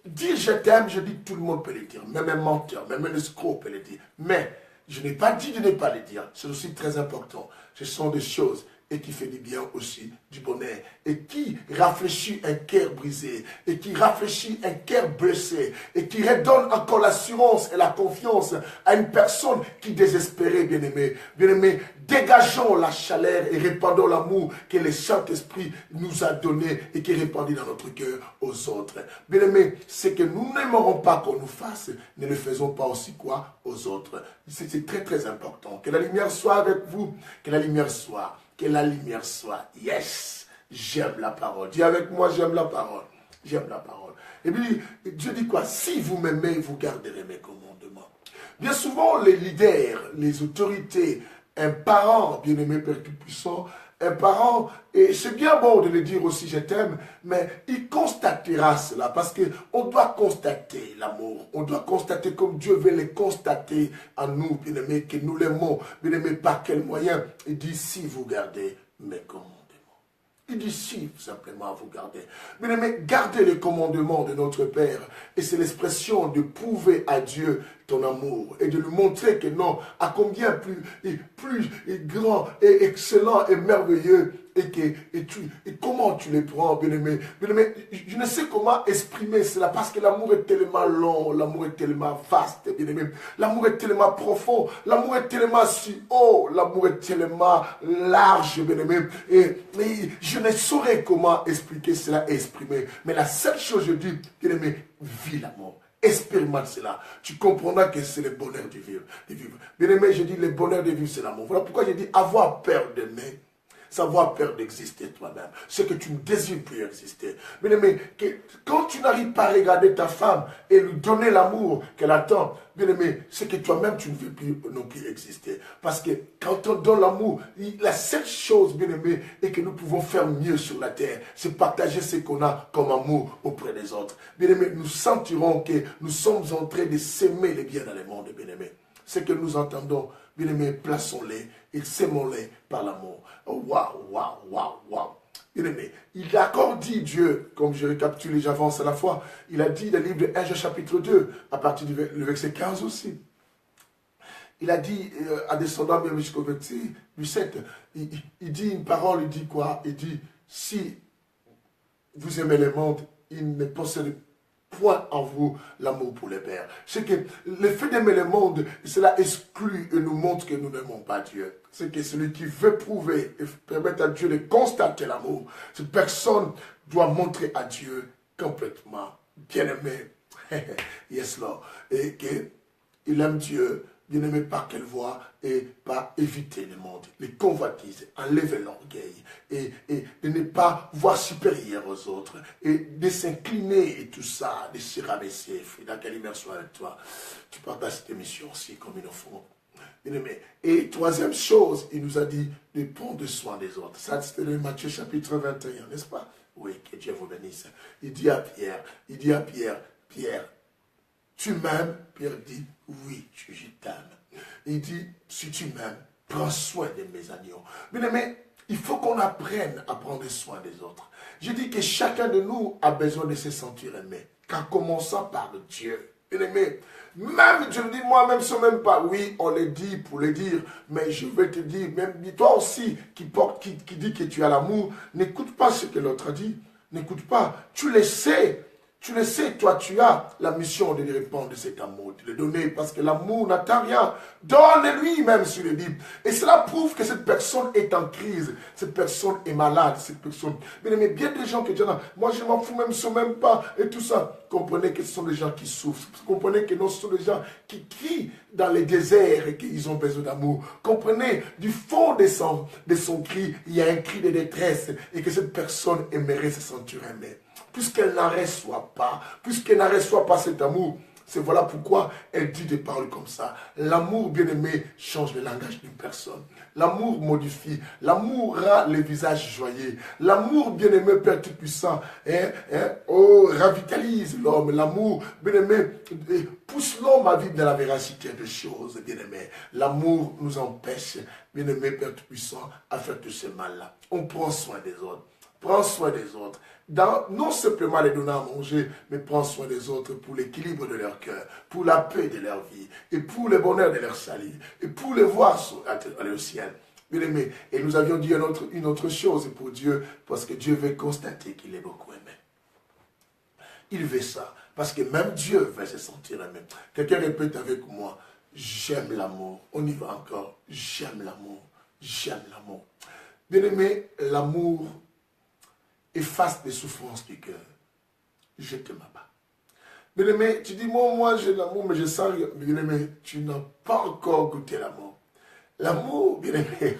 dire je t'aime, je dis tout le monde peut le dire. Même un menteur, même un escroc peut le dire. Mais je n'ai pas dit de ne pas le dire. C'est aussi très important. Ce sont des choses et qui fait du bien aussi, du bonheur, et qui rafraîchit un cœur brisé, et qui rafraîchit un cœur blessé, et qui redonne encore l'assurance et la confiance à une personne qui désespérait, bien-aimé. Bien-aimé, dégageons la chaleur et répandons l'amour que le Saint-Esprit nous a donné et qui est répandu dans notre cœur aux autres. Bien-aimé, ce que nous n'aimerons pas qu'on nous fasse, ne le faisons pas aussi quoi aux autres. C'est très très important. Que la lumière soit avec vous, que la lumière soit. Que la lumière soit. Yes, j'aime la parole. Dis avec moi, j'aime la parole. J'aime la parole. Et puis, Dieu dit quoi? Si vous m'aimez, vous garderez mes commandements. Bien souvent, les leaders, les autorités, un parent, bien-aimé Père Tout-Puissant, un parent, et c'est bien bon de le dire aussi, je t'aime, mais il constatera cela, parce qu'on doit constater l'amour, on doit constater comme Dieu veut le constater en nous, bien-aimé, que nous l'aimons, bien-aimé, par quel moyen? Il dit, si vous gardez mes commandements. Il dit si, simplement, vous gardez. Bien-aimé, gardez les commandements de notre Père. Et c'est l'expression de prouver à Dieu ton amour. Et de lui montrer que non, à combien plus grand et excellent et merveilleux. Et comment tu les prends, bien-aimé. Bien-aimé, je ne sais comment exprimer cela. Parce que l'amour est tellement long. L'amour est tellement vaste, bien-aimé. L'amour est tellement profond. L'amour est tellement si haut. L'amour est tellement large, bien-aimé. Et je ne saurais comment expliquer cela et exprimer. Mais la seule chose, je dis, bien-aimé, vis l'amour. Expérimente cela. Tu comprendras que c'est le bonheur de vivre. Bien-aimé, je dis, le bonheur de vivre, c'est l'amour. Voilà pourquoi je dis, avoir peur d'aimer. Savoir peur d'exister toi-même. Ce que tu ne désires plus exister. Bien-aimé, quand tu n'arrives pas à regarder ta femme et lui donner l'amour qu'elle attend, bien-aimé, c'est que toi-même tu ne veux plus non plus exister. Parce que quand on donne l'amour, la seule chose, bien-aimé, est que nous pouvons faire mieux sur la terre, c'est partager ce qu'on a comme amour auprès des autres. Bien-aimé, nous sentirons que nous sommes en train de s'aimer les biens dans le monde, bien-aimé. Ce que nous entendons, bien-aimé, plaçons-les et s'aimons-les par l'amour. Oh, waouh, waouh, waouh, waouh. Bien-aimé, il a encore dit Dieu, comme je récapitule et j'avance à la fois, il a dit dans le livre de 1 Jean chapitre 2, à partir du verset 15 aussi. Il a dit, à descendant même jusqu'au verset 7, il dit une parole, il dit quoi? Il dit, si vous aimez le monde, il ne possède point en vous l'amour pour les pères. C'est que le fait d'aimer le monde, cela exclut et nous montre que nous n'aimons pas Dieu. C'est que celui qui veut prouver et permettre à Dieu de constater l'amour, cette personne doit montrer à Dieu complètement bien-aimé. Yes, Lord. Et qu'il aime Dieu, bien-aimé par quelle voie et par éviter le monde, les convoitises, enlever l'orgueil et de ne pas voir supérieur aux autres, et de s'incliner et tout ça, de se rabaisser. Frida, quelle immersion avec toi. Tu partages cette émission aussi comme il le faut. Et troisième chose, il nous a dit de prendre soin des autres. Ça, c'était le Matthieu chapitre 21, n'est-ce pas? Oui, que Dieu vous bénisse. Il dit à Pierre, Pierre, tu m'aimes? Pierre dit, oui, je t'aime. Il dit, si tu m'aimes, prends soin de mes agneaux. Bien-aimé, il faut qu'on apprenne à prendre soin des autres. Je dis que chacun de nous a besoin de se sentir aimé, car commençant par Dieu. Bien-aimé, même, je le dis moi-même, ce même pas, oui, on le dit pour le dire, mais je vais te dire, même toi aussi qui dit que tu as l'amour, n'écoute pas ce que l'autre a dit, n'écoute pas, tu le sais, toi tu as la mission de lui répondre de cet amour, de le donner, parce que l'amour n'attend rien, donne-lui même sur le livre. Et cela prouve que cette personne est en crise, cette personne est malade, cette personne, mais bien des gens qui disent, moi je m'en fous même, ce même pas, et tout ça. Comprenez que ce sont des gens qui souffrent. Comprenez que non, ce sont des gens qui crient dans les déserts et qu'ils ont besoin d'amour. Comprenez, du fond de son cri, il y a un cri de détresse et que cette personne aimerait se sentir aimée. Puisqu'elle n'en reçoit pas cet amour, c'est voilà pourquoi elle dit des paroles comme ça. L'amour, bien-aimé, change le langage d'une personne. L'amour modifie. L'amour rend le visage joyeux. L'amour, bien-aimé, Père Tout-Puissant, revitalise l'homme. L'amour, bien-aimé, pousse l'homme à vivre dans la véracité des choses, bien-aimé. L'amour nous empêche, bien-aimé, Père Tout-Puissant, à faire tout ce mal-là. On prend soin des autres. Prends soin des autres. Non simplement les donner à manger, mais prends soin des autres pour l'équilibre de leur cœur, pour la paix de leur vie, et pour le bonheur de leur salut, et pour les voir aller au ciel. Bien aimé, et nous avions dit une autre chose pour Dieu, parce que Dieu veut constater qu'il est beaucoup aimé. Il veut ça, parce que même Dieu veut se sentir aimé. Quelqu'un répète avec moi, j'aime l'amour. On y va encore, j'aime l'amour, j'aime l'amour. Bien aimé, l'amour efface les souffrances du cœur. Je te m'abats. Bien-aimé, tu dis, moi j'ai l'amour, mais je sens rien. Bien-aimé, tu n'as pas encore goûté l'amour. L'amour, bien-aimé,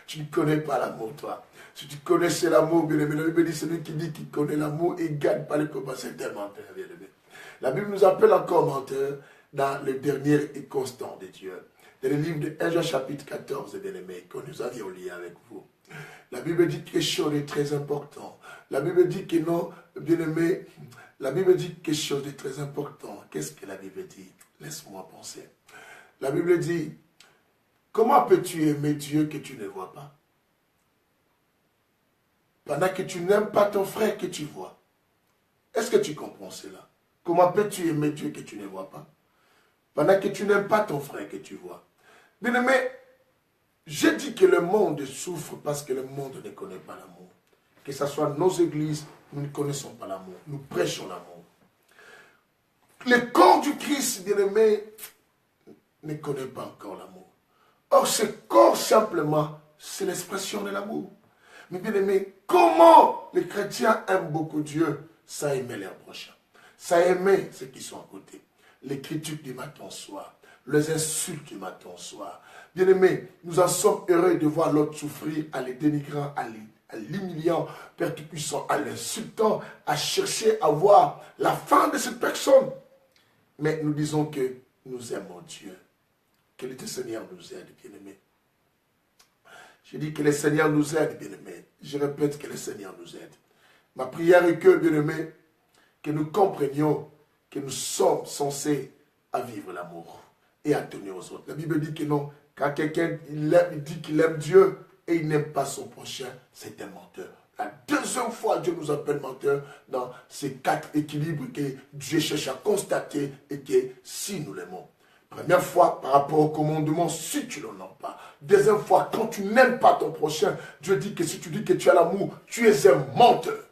tu ne connais pas l'amour, toi. Si tu connaissais l'amour, bien-aimé, la Bible dit, celui qui dit qu'il connaît l'amour et ne gagne pas les combats, c'est un menteur, bien-aimé. La Bible nous appelle encore menteur dans le dernier et constant de Dieu. Dans le livre de 1 Jean chapitre 14, bien-aimé, que nous avions lu avec vous. La Bible dit quelque chose de très important. La Bible dit que non, bien-aimé, la Bible dit quelque chose de très important. Qu'est-ce que la Bible dit? Laisse-moi penser. La Bible dit, comment peux-tu aimer Dieu que tu ne vois pas? Pendant que tu n'aimes pas ton frère que tu vois. Est-ce que tu comprends cela? Comment peux-tu aimer Dieu que tu ne vois pas? Pendant que tu n'aimes pas ton frère que tu vois. Bien-aimé, je dis que le monde souffre parce que le monde ne connaît pas l'amour. Que ce soit nos églises, nous ne connaissons pas l'amour. Nous prêchons l'amour. Le corps du Christ, bien-aimé, ne connaît pas encore l'amour. Or, ce corps, simplement, c'est l'expression de l'amour. Mais bien-aimé, comment les chrétiens aiment beaucoup Dieu? Ça aimer leurs prochains. Ça aimer ceux qui sont à côté. Les critiques du matin au soir. Les insultes du matin au soir. Bien-aimés, nous en sommes heureux de voir l'autre souffrir en les dénigrant, en l'humiliant, Père Tout-Puissant, en l'insultant, à chercher à voir la fin de cette personne. Mais nous disons que nous aimons Dieu. Que le Seigneur nous aide, bien-aimés. Je dis que le Seigneur nous aide, bien-aimés. Je répète que le Seigneur nous aide. Ma prière est que, bien-aimés, que nous comprenions que nous sommes censés à vivre l'amour et à tenir aux autres. La Bible dit que non. Quand quelqu'un il dit qu'il aime Dieu et il n'aime pas son prochain, c'est un menteur. La deuxième fois, Dieu nous appelle menteur dans ces 4 équilibres que Dieu cherche à constater et que si nous l'aimons. Première fois, par rapport au commandement, si tu ne l'aimes pas. Deuxième fois, quand tu n'aimes pas ton prochain, Dieu dit que si tu dis que tu as l'amour, tu es un menteur.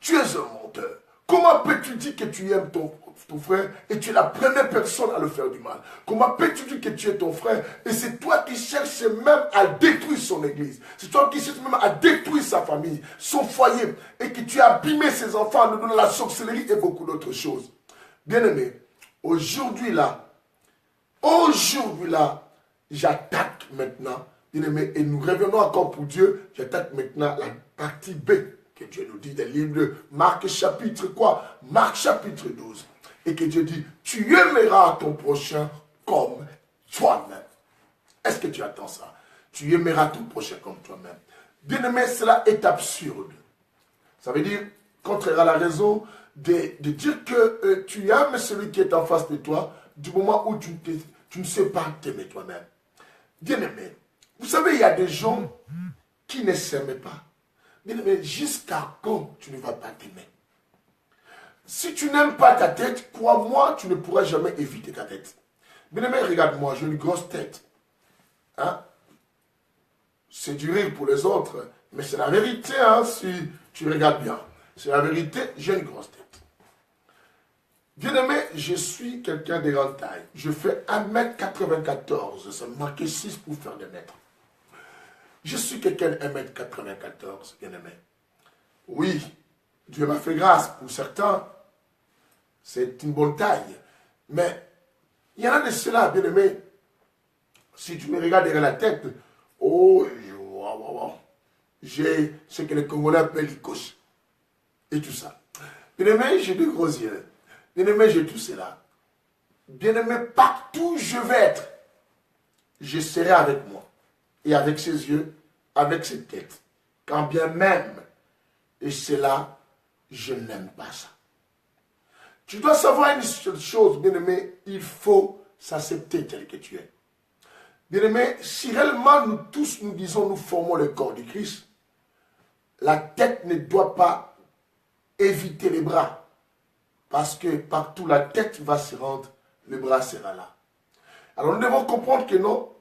Tu es un menteur. Comment peux-tu dire que tu aimes ton frère et tu es la première personne à le faire du mal? Comment peux-tu dire que tu es ton frère et c'est toi qui cherches même à détruire son église? C'est toi qui cherches même à détruire sa famille, son foyer et que tu as abîmé ses enfants en nous donnant la sorcellerie et beaucoup d'autres choses. Bien-aimé, aujourd'hui là, j'attaque maintenant, Bien-aimé, et nous revenons encore pour Dieu. J'attaque maintenant la partie B que Dieu nous dit des livres de Marc chapitre quoi? Marc chapitre 12. Et que Dieu dit, tu aimeras ton prochain comme toi-même. Est-ce que tu attends ça? Tu aimeras ton prochain comme toi-même. Bien-aimé, cela est absurde. Ça veut dire, contraire à la raison, de dire que tu aimes celui qui est en face de toi du moment où tu ne sais pas t'aimer toi-même. Bien-aimé, vous savez, il y a des gens qui ne s'aiment pas. Bien-aimé, jusqu'à quand tu ne vas pas t'aimer? Si tu n'aimes pas ta tête, crois-moi, tu ne pourras jamais éviter ta tête. Bien-aimé, regarde-moi, j'ai une grosse tête. Hein? C'est du rire pour les autres, mais c'est la vérité, hein, si tu regardes bien. C'est la vérité, j'ai une grosse tête. Bien-aimé, je suis quelqu'un de grande taille. Je fais 1m94, ça me marquait 6 pour faire des mètres. Je suis quelqu'un de 1m94, bien-aimé. Oui, Dieu m'a fait grâce pour certains. C'est une bonne taille. Mais il y en a de cela, bien-aimé. Si tu me regardes derrière la tête, oh, j'ai ce que les Congolais appellent l'icos. Et tout ça. Bien-aimé, j'ai de gros yeux. Bien-aimé, j'ai tout cela. Bien-aimé, partout où je vais être, je serai avec moi. Et avec ses yeux, avec ses têtes. Quand bien même, et cela, je n'aime pas ça. Tu dois savoir une seule chose, bien-aimé, il faut s'accepter tel que tu es. Bien-aimé, si réellement nous tous nous disons nous formons le corps du Christ, la tête ne doit pas éviter les bras. Parce que partout la tête va se rendre, le bras sera là. Alors nous devons comprendre que non,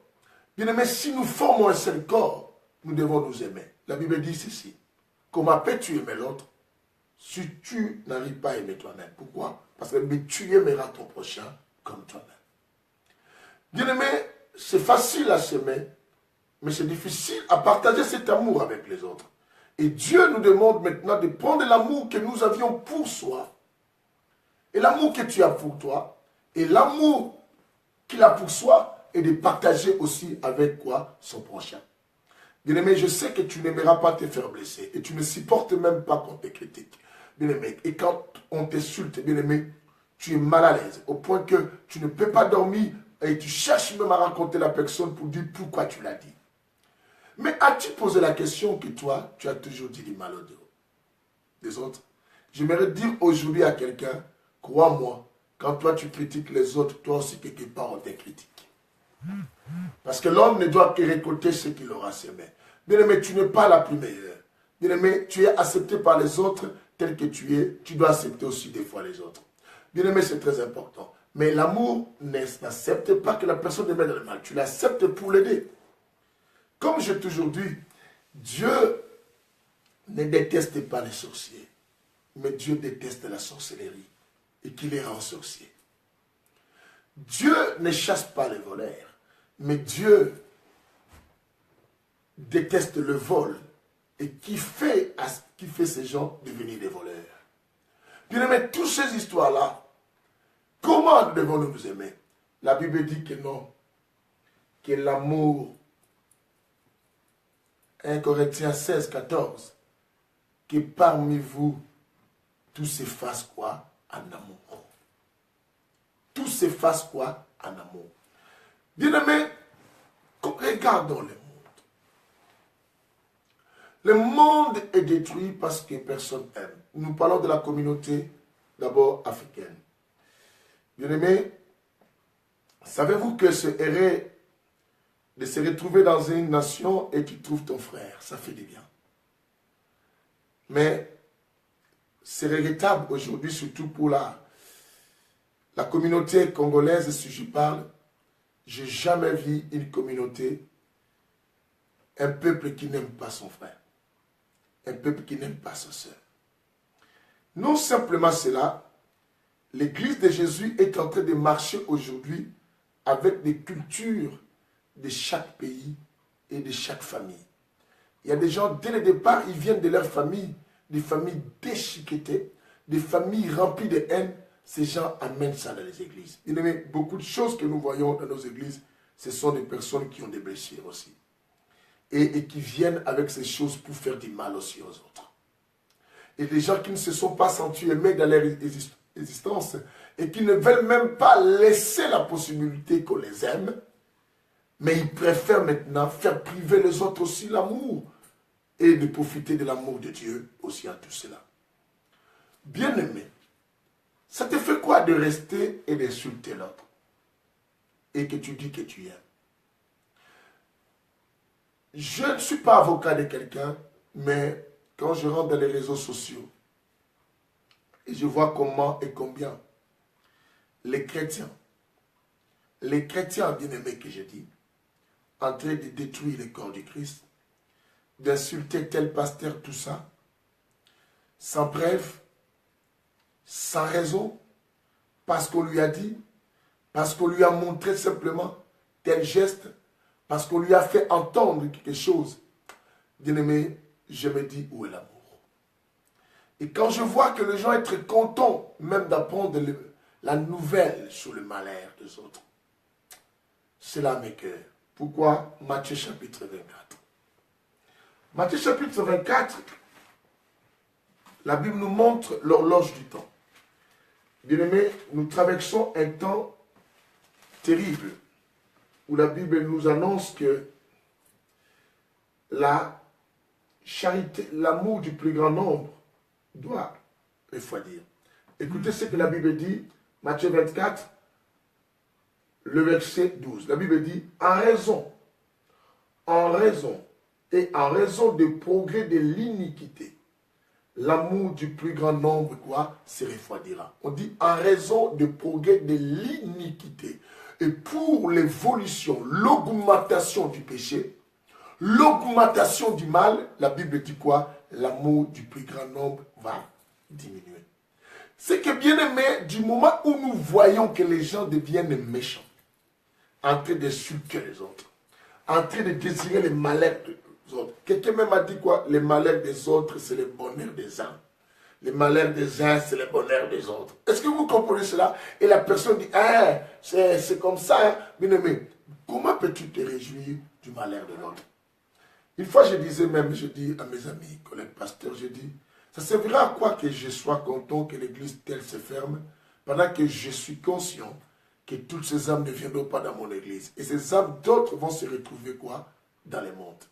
bien-aimé, si nous formons un seul corps, nous devons nous aimer. La Bible dit ceci, comment peux-tu aimer l'autre si tu n'arrives pas à aimer toi-même? Pourquoi? Parce que tu aimeras ton prochain comme toi-même. Bien-aimé, c'est facile à s'aimer, mais c'est difficile à partager cet amour avec les autres. Et Dieu nous demande maintenant de prendre l'amour que nous avions pour soi, et l'amour que tu as pour toi, et l'amour qu'il a pour soi, et de partager aussi avec quoi? Son prochain. Bien-aimé, je sais que tu n'aimeras pas te faire blesser, et tu ne supportes même pas qu'on te critique. Bien-aimé, et quand on t'insulte, bien-aimé, tu es mal à l'aise, au point que tu ne peux pas dormir, et tu cherches même à raconter la personne pour dire pourquoi tu l'as dit. Mais as-tu posé la question que toi, tu as toujours dit du mal des autres? J'aimerais dire aujourd'hui à quelqu'un, crois-moi, quand toi tu critiques les autres, toi aussi quelque part on te critique. Parce que l'homme ne doit que récolter ce qu'il aura semé. Bien-aimé, tu n'es pas la plus meilleure. Bien-aimé, tu es accepté par les autres tel que tu es, tu dois accepter aussi des fois les autres. Bien-aimé, c'est très important. Mais l'amour n'accepte pas que la personne te mette dans le mal. Tu l'acceptes pour l'aider. Comme j'ai toujours dit, Dieu ne déteste pas les sorciers, mais Dieu déteste la sorcellerie et qui les rend sorciers. Dieu ne chasse pas les voleurs, mais Dieu déteste le vol et qui fait ces gens devenir des voleurs. Bien aimé, toutes ces histoires-là, comment devons-nous nous aimer? La Bible dit que non, que l'amour, 1 Corinthiens 16, 14, que parmi vous, tout s'efface quoi? En amour. Tout s'efface quoi? En amour. Bien-aimés, regardons le monde. Le monde est détruit parce que personne n'aime. Nous parlons de la communauté, d'abord africaine. Bien-aimés, savez-vous que c'est errer de se retrouver dans une nation et tu trouves ton frère, ça fait du bien. Mais c'est regrettable aujourd'hui, surtout pour la communauté congolaise, si je parle, je n'ai jamais vu une communauté, un peuple qui n'aime pas son frère, un peuple qui n'aime pas sa soeur. Non simplement cela, l'Église de Jésus est en train de marcher aujourd'hui avec des cultures de chaque pays et de chaque famille. Il y a des gens, dès le départ, ils viennent de leur famille, des familles déchiquetées, des familles remplies de haine. Ces gens amènent ça dans les églises. Beaucoup de choses que nous voyons dans nos églises, ce sont des personnes qui ont des blessures aussi. et qui viennent avec ces choses pour faire du mal aussi aux autres. Et des gens qui ne se sont pas sentis aimés dans leur existence et qui ne veulent même pas laisser la possibilité qu'on les aime, mais ils préfèrent maintenant faire priver les autres aussi l'amour et de profiter de l'amour de Dieu aussi à tout cela. Bien-aimé, ça te fait quoi de rester et d'insulter l'autre et que tu dis que tu aimes? Je ne suis pas avocat de quelqu'un, mais quand je rentre dans les réseaux sociaux et je vois comment et combien les chrétiens bien-aimés que je dis, en train de détruire le corps du Christ, d'insulter tel pasteur, tout ça, sans preuve, sans raison, parce qu'on lui a dit, parce qu'on lui a montré simplement tel geste, parce qu'on lui a fait entendre quelque chose. Bien-aimé, je me dis, où est l'amour? Et quand je vois que les gens sont très contents même d'apprendre la nouvelle sur le malheur des autres, cela m'écoeure. Pourquoi? Matthieu chapitre 24. Matthieu chapitre 24, la Bible nous montre l'horloge du temps. Bien-aimés, nous traversons un temps terrible où la Bible nous annonce que la charité, l'amour du plus grand nombre doit refroidir. Écoutez ce que la Bible dit, Matthieu 24, le verset 12. La Bible dit, en raison des progrès de l'iniquité, l'amour du plus grand nombre, quoi, se refroidira. On dit en raison des progrès de l'iniquité. Et pour l'évolution, l'augmentation du péché, l'augmentation du mal, la Bible dit quoi? L'amour du plus grand nombre va diminuer. C'est que, bien aimé, du moment où nous voyons que les gens deviennent méchants, en train d'insulter les autres, en train de désirer les malheurs des autres. Quelqu'un même a dit quoi? Les malheurs des autres, c'est le bonheur des uns. Les malheurs des uns, c'est le bonheur des autres. Est-ce que vous comprenez cela? Et la personne dit, ah, c'est comme ça. Hein? Bien aimé, comment peux-tu te réjouir du malheur de l'autre? Une fois, je disais même, je dis à mes amis, collègues pasteurs, je dis, ça servira à quoi que je sois content que l'église telle se ferme, pendant que je suis conscient que toutes ces âmes ne viendront pas dans mon église. Et ces âmes, d'autres vont se retrouver quoi? Dans les mondes.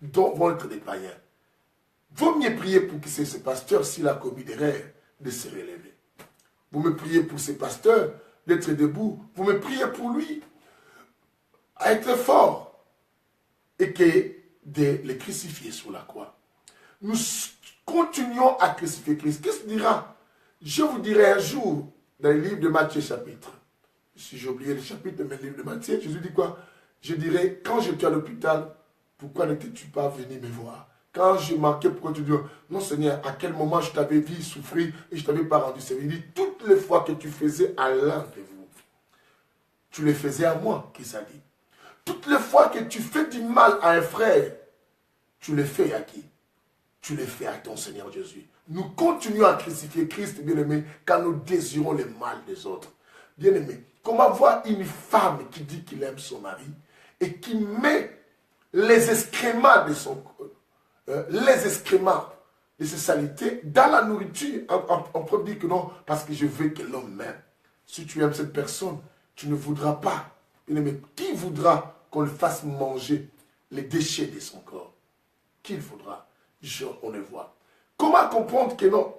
D'autres vont être des païens. Vaut mieux prier pour que ce pasteur, s'il a commis des erreurs, de se relever. Vous me priez pour ce pasteur, d'être debout. Vous me priez pour lui, à être fort. Et que de le crucifier sur la croix. Nous continuons à crucifier Christ. Qu'est-ce qu'il dira? Je vous dirai un jour, dans le livre de Matthieu chapitre, si j'ai oublié le chapitre de mes livres de Matthieu, Jésus dit quoi? Je dirais, quand j'étais à l'hôpital, pourquoi n'étais-tu pas venu me voir? Quand je manquais, pourquoi tu dis, non Seigneur, à quel moment je t'avais vu souffrir et je ne t'avais pas rendu service? Il dit, toutes les fois que tu faisais à l'un de vous, tu le faisais à moi, qui ça dit. Toutes les fois que tu fais du mal à un frère, tu le fais à qui? Tu le fais à ton Seigneur Jésus. Nous continuons à crucifier Christ, bien-aimé, quand nous désirons le mal des autres. Bien-aimé, comment voir une femme qui dit qu'il aime son mari et qui met les excréments de son corps, les excréments de ses saletés dans la nourriture? On peut dire que non, parce que je veux que l'homme m'aime. Si tu aimes cette personne, tu ne voudras pas. Bien-aimé, qui voudra qu'on le fasse manger les déchets de son corps? Qui le voudra? On le voit. Comment comprendre que non?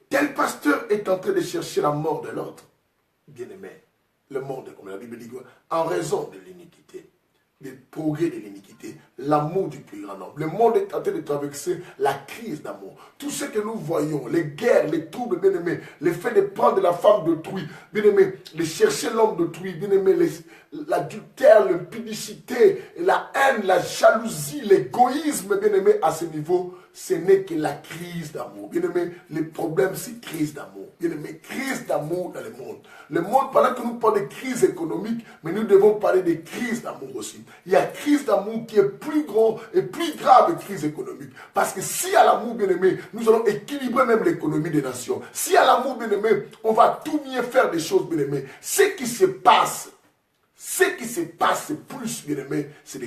Tel pasteur est en train de chercher la mort de l'autre. Bien-aimé, le monde, comme la Bible dit, en raison de l'iniquité, des progrès de l'iniquité, l'amour du plus grand nombre. Le monde est en train de traverser la crise d'amour. Tout ce que nous voyons, les guerres, les troubles, bien-aimés, le fait de prendre la femme d'autrui, bien-aimé, de chercher l'homme d'autrui, bien-aimé, l'adultère, l'impudicité, la haine, la jalousie, l'égoïsme, bien-aimé, à ce niveau, ce n'est que la crise d'amour. Bien-aimé, le problème, c'est crise d'amour. Bien-aimé, crise d'amour dans le monde. Le monde, pendant que nous parlons de crise économique, mais nous devons parler de crise d'amour aussi. Il y a crise d'amour qui est plus grand et plus grave que crise économique. Parce que si à l'amour, bien-aimé, nous allons équilibrer même l'économie des nations. Si à l'amour, bien-aimé, on va tout mieux faire des choses, bien-aimé. Ce qui se passe Ce qui se passe plus, bien aimé, c'est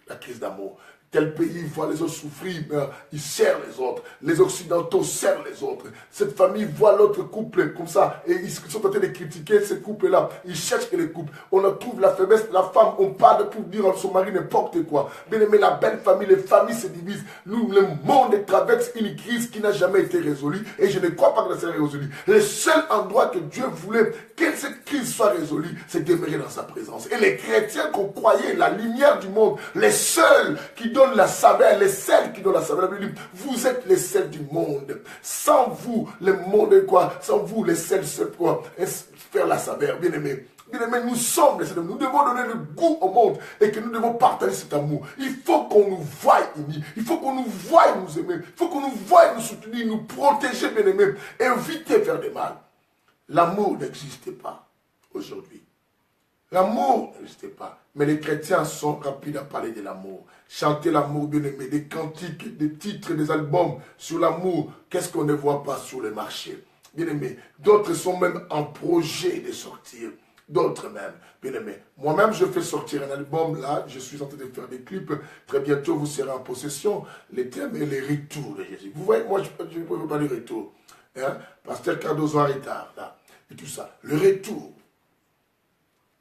la crise d'amour. Tel pays voit les autres souffrir, mais ils serrent les autres. Les Occidentaux serrent les autres. Cette famille voit l'autre couple comme ça, et ils sont en train de critiquer ce couple-là. Ils cherchent que les couples. On trouve la faiblesse de la femme, on parle pour dire à son mari n'importe quoi. Bien aimé, la belle famille, les familles se divisent. Nous, le monde traverse une crise qui n'a jamais été résolue, et je ne crois pas que ça sera résolu. Le seul endroit que Dieu voulait que cette crise soit résolue, c'est demeurer dans sa présence. Et les chrétiens qu'on croyait, la lumière du monde, les seuls qui donnent la saveur, les sels qui donnent la saveur, vous êtes les sels du monde. Sans vous, le monde quoi? Sans vous, les sels, c'est quoi? Faire la saveur, bien aimé. Bien aimé, nous sommes les sels. Nous devons donner le goût au monde et que nous devons partager cet amour. Il faut qu'on nous voie unis. Il faut qu'on nous voie nous aimer. Il faut qu'on nous voie nous soutenir, nous protéger, bien aimé. Éviter de faire du mal. L'amour n'existait pas aujourd'hui. L'amour n'existait pas. Mais les chrétiens sont rapides à parler de l'amour. Chanter l'amour, bien aimé, des cantiques, des titres, des albums sur l'amour. Qu'est-ce qu'on ne voit pas sur le marché? Bien aimé, d'autres sont même en projet de sortir. D'autres même, bien aimé. Moi-même, je fais sortir un album là. Je suis en train de faire des clips. Très bientôt, vous serez en possession. Le thème est les retours de Jésus. Vous voyez, moi, je ne peux pas dire retour. Hein? Pasteur Cardozo en retard, là. Et tout ça. Le retour.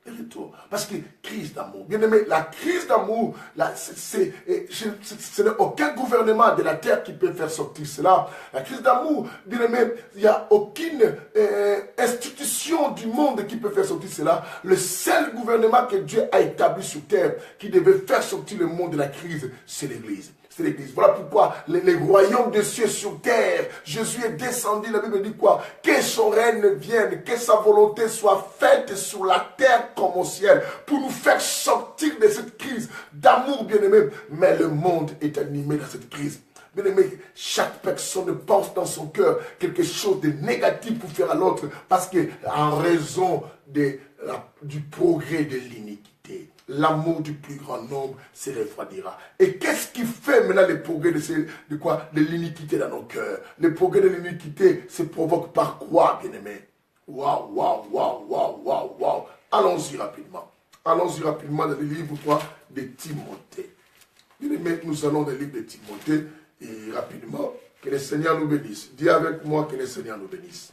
Le retour. Parce que crise d'amour. Bien aimé, la crise d'amour, ce n'est aucun gouvernement de la terre qui peut faire sortir cela. La crise d'amour, bien aimé, il n'y a aucune institution du monde qui peut faire sortir cela. Le seul gouvernement que Dieu a établi sur terre qui devait faire sortir le monde de la crise, c'est l'Église. C'est l'Église. Voilà pourquoi les royaumes des cieux sur terre, Jésus est descendu, la Bible dit quoi? Que son règne vienne, que sa volonté soit faite sur la terre comme au ciel, pour nous faire sortir de cette crise d'amour, bien-aimé. Mais le monde est animé dans cette crise. Bien-aimé, chaque personne pense dans son cœur quelque chose de négatif pour faire à l'autre, parce que en raison du progrès de l'iniquité, l'amour du plus grand nombre se refroidira. Et qu'est-ce qui fait maintenant le progrès de l'iniquité dans nos cœurs? Le progrès de l'iniquité se provoque par quoi, bien-aimé? Waouh, waouh, waouh, waouh, waouh, waouh. Allons-y rapidement. Allons-y rapidement dans le livre de Timothée. Bien-aimé, nous allons dans le livre de Timothée et rapidement, que le Seigneur nous bénisse. Dis avec moi que le Seigneur nous bénisse.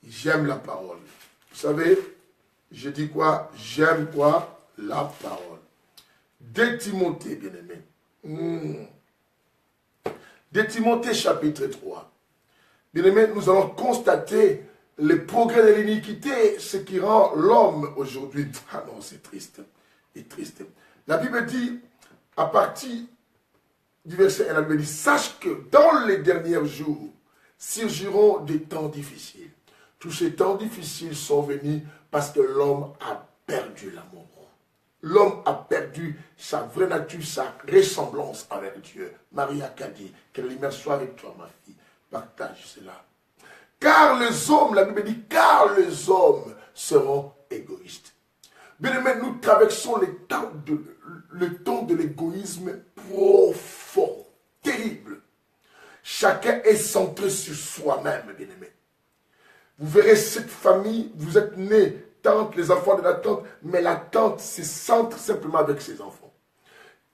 J'aime la parole. Vous savez, je dis quoi? J'aime quoi? La parole. De Timothée, bien-aimé. De Timothée, chapitre 3. Bien-aimé, nous allons constater le progrès de l'iniquité, ce qui rend l'homme aujourd'hui. Ah non, c'est triste. C'est triste. La Bible dit, à partir du verset 1, la Bible dit, sache que dans les derniers jours, surgiront des temps difficiles. Tous ces temps difficiles sont venus parce que l'homme a perdu l'amour. L'homme a perdu sa vraie nature, sa ressemblance avec Dieu. Maria Kadi, que la lumière soit avec toi, ma fille. Partage cela. Car les hommes, la Bible dit, car les hommes seront égoïstes. Bien aimé, nous traversons le temps de l'égoïsme profond, terrible. Chacun est centré sur soi-même, bien aimé. Vous verrez cette famille, vous êtes nés, tante, les enfants de la tante, mais la tante se centre simplement avec ses enfants.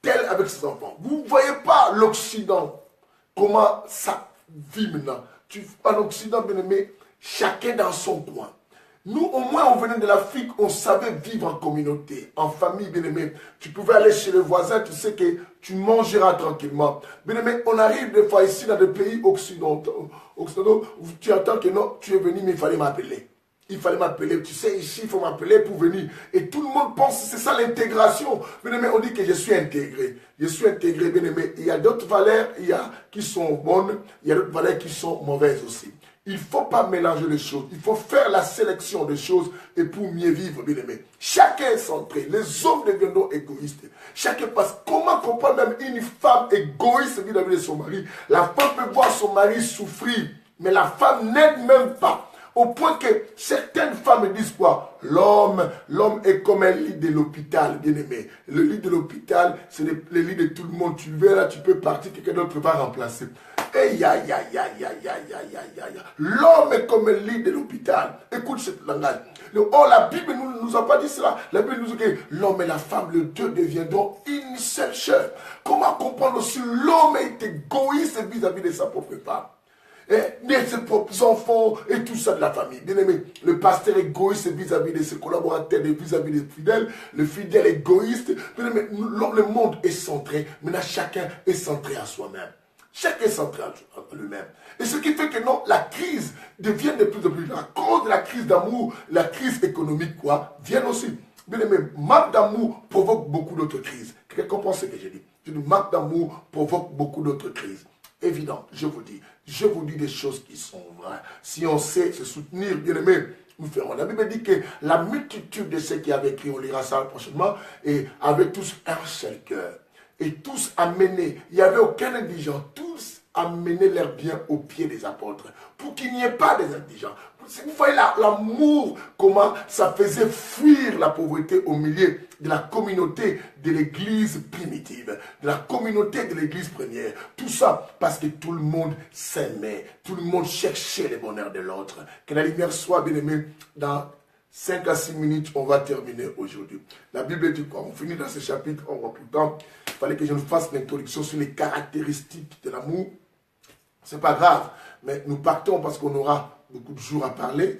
Tel avec ses enfants. Vous ne voyez pas l'Occident, comment ça vit maintenant. En Occident, bien aimé, chacun dans son coin. Nous, au moins, on venait de l'Afrique, on savait vivre en communauté, en famille, bien aimé. Tu pouvais aller chez le voisin, tu sais que tu mangeras tranquillement. Bien aimé, on arrive des fois ici dans des pays occidentaux où tu entends que non, tu es venu, mais il fallait m'appeler. Il fallait m'appeler. Tu sais, ici, il faut m'appeler pour venir. Et tout le monde pense, c'est ça l'intégration. Bien aimé, on dit que je suis intégré. Je suis intégré, bien aimé. Il y a d'autres valeurs qui sont bonnes, il y a d'autres valeurs qui sont mauvaises aussi. Il ne faut pas mélanger les choses. Il faut faire la sélection des choses et pour mieux vivre, bien aimé. Chacun est centré. Les hommes deviendront égoïstes. Chacun passe. Comment comprendre même une femme égoïste vis-à-vis de son mari? La femme peut voir son mari souffrir, mais la femme n'aide même pas. Au point que certaines femmes disent quoi? L'homme est comme un lit de l'hôpital, bien aimé. Le lit de l'hôpital, c'est le lit de tout le monde. Tu verras, tu peux partir, quelqu'un d'autre va remplacer. Aïe, aïe, aïe, aïe, aïe, aïe, aïe, aïe, aïe. L'homme est comme un lit de l'hôpital. Écoute ce langage. Oh, la Bible ne nous a pas dit cela. La Bible nous dit que l'homme et la femme, les deux deviendront une seule chair. Comment comprendre aussi l'homme est égoïste vis-à-vis de sa propre femme? De ses propres enfants et tout ça de la famille. Bien aimé, le pasteur égoïste vis-à-vis de ses collaborateurs et vis-à-vis des fidèles, le fidèle égoïste. Bien aimé, le monde est centré, maintenant chacun est centré à soi-même. Chacun est centré à lui-même. Et ce qui fait que non, la crise devient de plus en plus. À cause de la crise d'amour, la crise économique, vient aussi. Bien aimé, manque d'amour provoque beaucoup d'autres crises. Quelqu'un comprend ce que j'ai dit? Le manque d'amour provoque beaucoup d'autres crises. Évident, je vous dis des choses qui sont vraies. Si on sait se soutenir, bien aimé, nous ferons. La Bible dit que la multitude de ceux qui avaient écrit, on lira ça prochainement, et avaient tous un seul cœur. Et tous amenés, il n'y avait aucun indigent, tous amenaient leurs biens aux pieds des apôtres, pour qu'il n'y ait pas des indigents. Vous voyez l'amour, comment ça faisait fuir la pauvreté au milieu de la communauté de l'église primitive, de la communauté de l'église première. Tout ça parce que tout le monde s'aimait, tout le monde cherchait le bonheur de l'autre. Que la lumière soit bien aimée. Dans 5 à 6 minutes, on va terminer aujourd'hui. La Bible dit quoi? On finit dans ce chapitre, on voit plus de temps. Il fallait que je nous fasse l'introduction sur les caractéristiques de l'amour. C'est pas grave, mais nous partons parce qu'on aura beaucoup de jours à parler.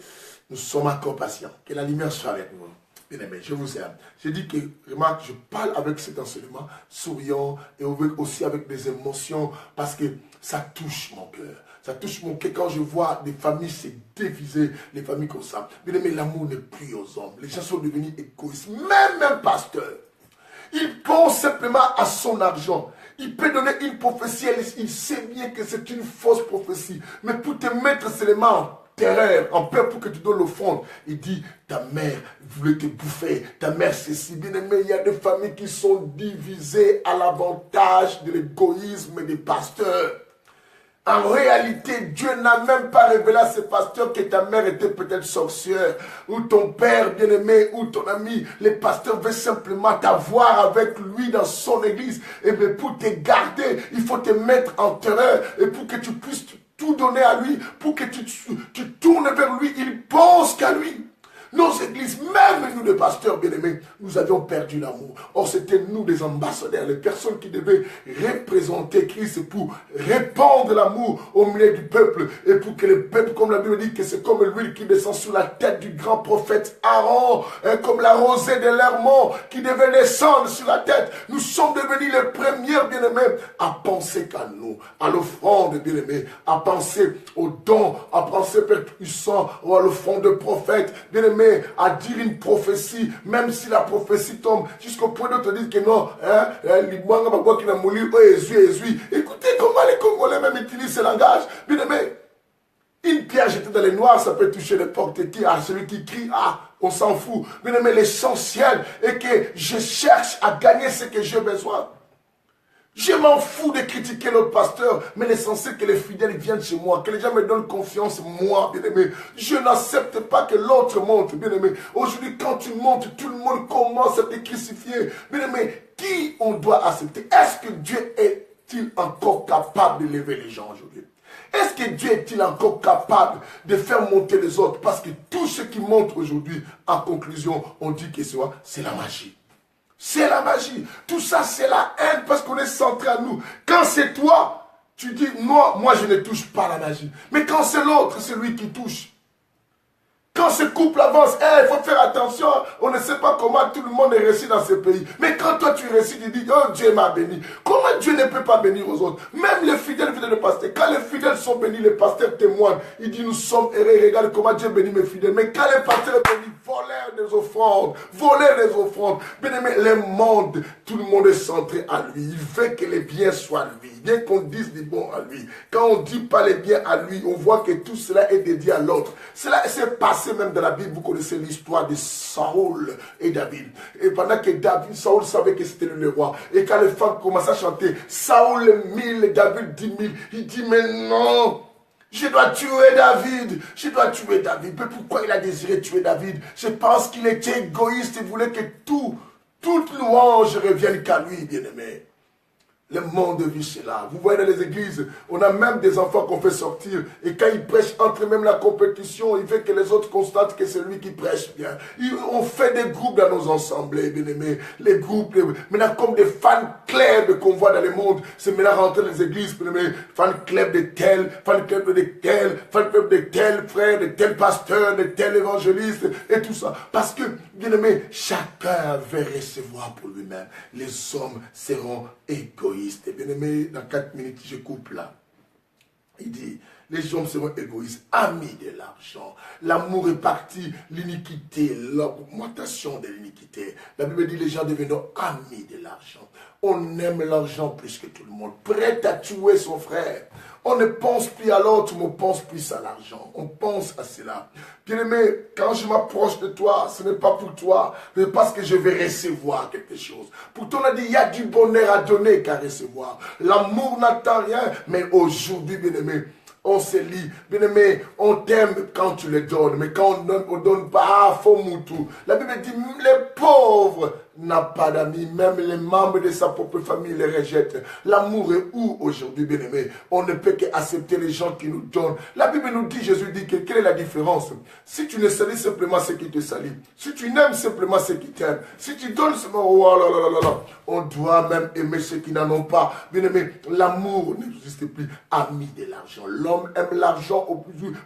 Nous sommes encore patients. Que la lumière soit avec nous. Bien aimé, je vous aime. Je dis que, remarque, je parle avec cet enseignement souriant et aussi avec des émotions parce que ça touche mon cœur. Ça touche mon cœur quand je vois des familles se diviser, les familles comme ça. Bien aimé, l'amour n'est plus aux hommes. Les gens sont devenus égoïstes. Même un pasteur, il pense simplement à son argent. Il peut donner une prophétie, il sait bien que c'est une fausse prophétie. Mais pour te mettre seulement en terreur, en peur pour que tu donnes l'offrande, il dit, ta mère voulait te bouffer, ta mère ceci. Bien aimé, il y a des familles qui sont divisées à l'avantage de l'égoïsme des pasteurs. En réalité, Dieu n'a même pas révélé à ce pasteur que ta mère était peut-être sorcière, ou ton père bien-aimé, ou ton ami. Le pasteur veut simplement t'avoir avec lui dans son église. Et bien pour te garder, il faut te mettre en terreur. Et pour que tu puisses tout donner à lui, pour que tu tournes vers lui, il pense qu'à lui. Nos églises, même nous les pasteurs bien-aimés, nous avions perdu l'amour. Or, c'était nous les ambassadeurs, les personnes qui devaient représenter Christ pour répandre l'amour au milieu du peuple. Et pour que le peuple, comme la Bible dit, que c'est comme l'huile qui descend sur la tête du grand prophète Aaron, comme la rosée de l'Hermon qui devait descendre sur la tête. Nous sommes devenus les premiers bien-aimés à penser qu'à nous, à l'offrande bien-aimés, à penser aux dons, à penser Père puissant, ou à l'offrande de prophète, bien-aimés, à dire une prophétie, même si la prophétie tombe, jusqu'au point de te dire que non, écoutez comment les Congolais même utilisent ce langage. Bien aimé, une pierre jetée dans les noirs, ça peut toucher n'importe qui, à celui qui crie, on s'en fout. Bien aimé, l'essentiel est que je cherche à gagner ce que j'ai besoin. Je m'en fous de critiquer l'autre pasteur, mais l'essentiel que les fidèles viennent chez moi, que les gens me donnent confiance, moi, bien-aimé. Je n'accepte pas que l'autre monte, bien-aimé. Aujourd'hui, quand tu montes, tout le monde commence à te crucifier. Bien-aimé, qui on doit accepter? Est-ce que Dieu est-il encore capable de lever les gens aujourd'hui? Est-ce que Dieu est-il encore capable de faire monter les autres? Parce que tout ce qui monte aujourd'hui, en conclusion, on dit que c'est la magie. C'est la magie. Tout ça, c'est la haine parce qu'on est centré à nous. Quand c'est toi, tu dis, non, moi je ne touche pas la magie. Mais quand c'est l'autre, c'est lui qui touche. Quand ce couple avance, il faut faire attention. On ne sait pas comment tout le monde est réussi dans ce pays. Mais quand toi tu réussis, tu dis, oh Dieu m'a béni. Comment Dieu ne peut pas bénir aux autres? Même les fidèles de pasteur. Quand les fidèles sont bénis, les pasteurs témoignent. Ils disent, nous sommes heureux, regarde comment Dieu bénit mes fidèles. Mais quand les pasteurs sont bénis, volèrent des offrandes, volèrent des offrandes. Bien aimé, le monde, tout le monde est centré à lui. Il veut que les biens soient à lui. Bien qu'on dise du bon à lui. Quand on ne dit pas les biens à lui, on voit que tout cela est dédié à l'autre. Cela s'est passé même dans la Bible. Vous connaissez l'histoire de Saoul et David. Et pendant que Saoul savait que c'était le roi. Et quand les femmes commençaient à chanter, Saoul 1000, David 10 000, il dit, mais non, je dois tuer David. Je dois tuer David. Mais pourquoi il a désiré tuer David? Je pense qu'il était égoïste et voulait que toute louange revienne qu'à lui, bien-aimé. Le monde vit cela. Vous voyez dans les églises, on a même des enfants qu'on fait sortir. Et quand ils prêchent entre même la compétition, il veut que les autres constatent que c'est lui qui prêche bien. On fait des groupes dans nos assemblées, bien aimés. Les groupes, maintenant comme des fans clubs qu'on voit dans le monde, c'est maintenant rentré dans les églises, bien aimés. Fan club de tel, fan club de tel, fan club de tel frère, de tel pasteur, de tel évangéliste, et tout ça. Parce que, bien aimé, chacun veut recevoir pour lui-même. Les hommes seront égoïstes. Bien aimé, dans 4 minutes, je coupe là. Il dit, les hommes seront égoïstes, amis de l'argent. L'amour est parti, l'iniquité, l'augmentation de l'iniquité. La Bible dit, les gens deviendront amis de l'argent. On aime l'argent plus que tout le monde, prêt à tuer son frère. On ne pense plus à l'autre, mais on pense plus à l'argent. On pense à cela. Bien-aimé, quand je m'approche de toi, ce n'est pas pour toi, mais parce que je vais recevoir quelque chose. Pourtant, on a dit, il y a du bonheur à donner qu'à recevoir. L'amour n'attend rien, mais aujourd'hui, bien-aimé, on se lit. Bien-aimé, on t'aime quand tu le donnes, mais quand on ne donne pas, faut moutou. La Bible dit, les pauvres n'a pas d'amis, même les membres de sa propre famille les rejettent. L'amour est où aujourd'hui, bien-aimé? On ne peut qu'accepter les gens qui nous donnent. La Bible nous dit, Jésus dit, que quelle est la différence? Si tu ne salis simplement ce qui te salit, si tu n'aimes simplement ce qui t'aiment, si tu donnes seulement, oh là là là là, on doit même aimer ceux qui n'en ont pas. Bien-aimé, l'amour n'existe plus. Ami de l'argent. L'homme aime l'argent au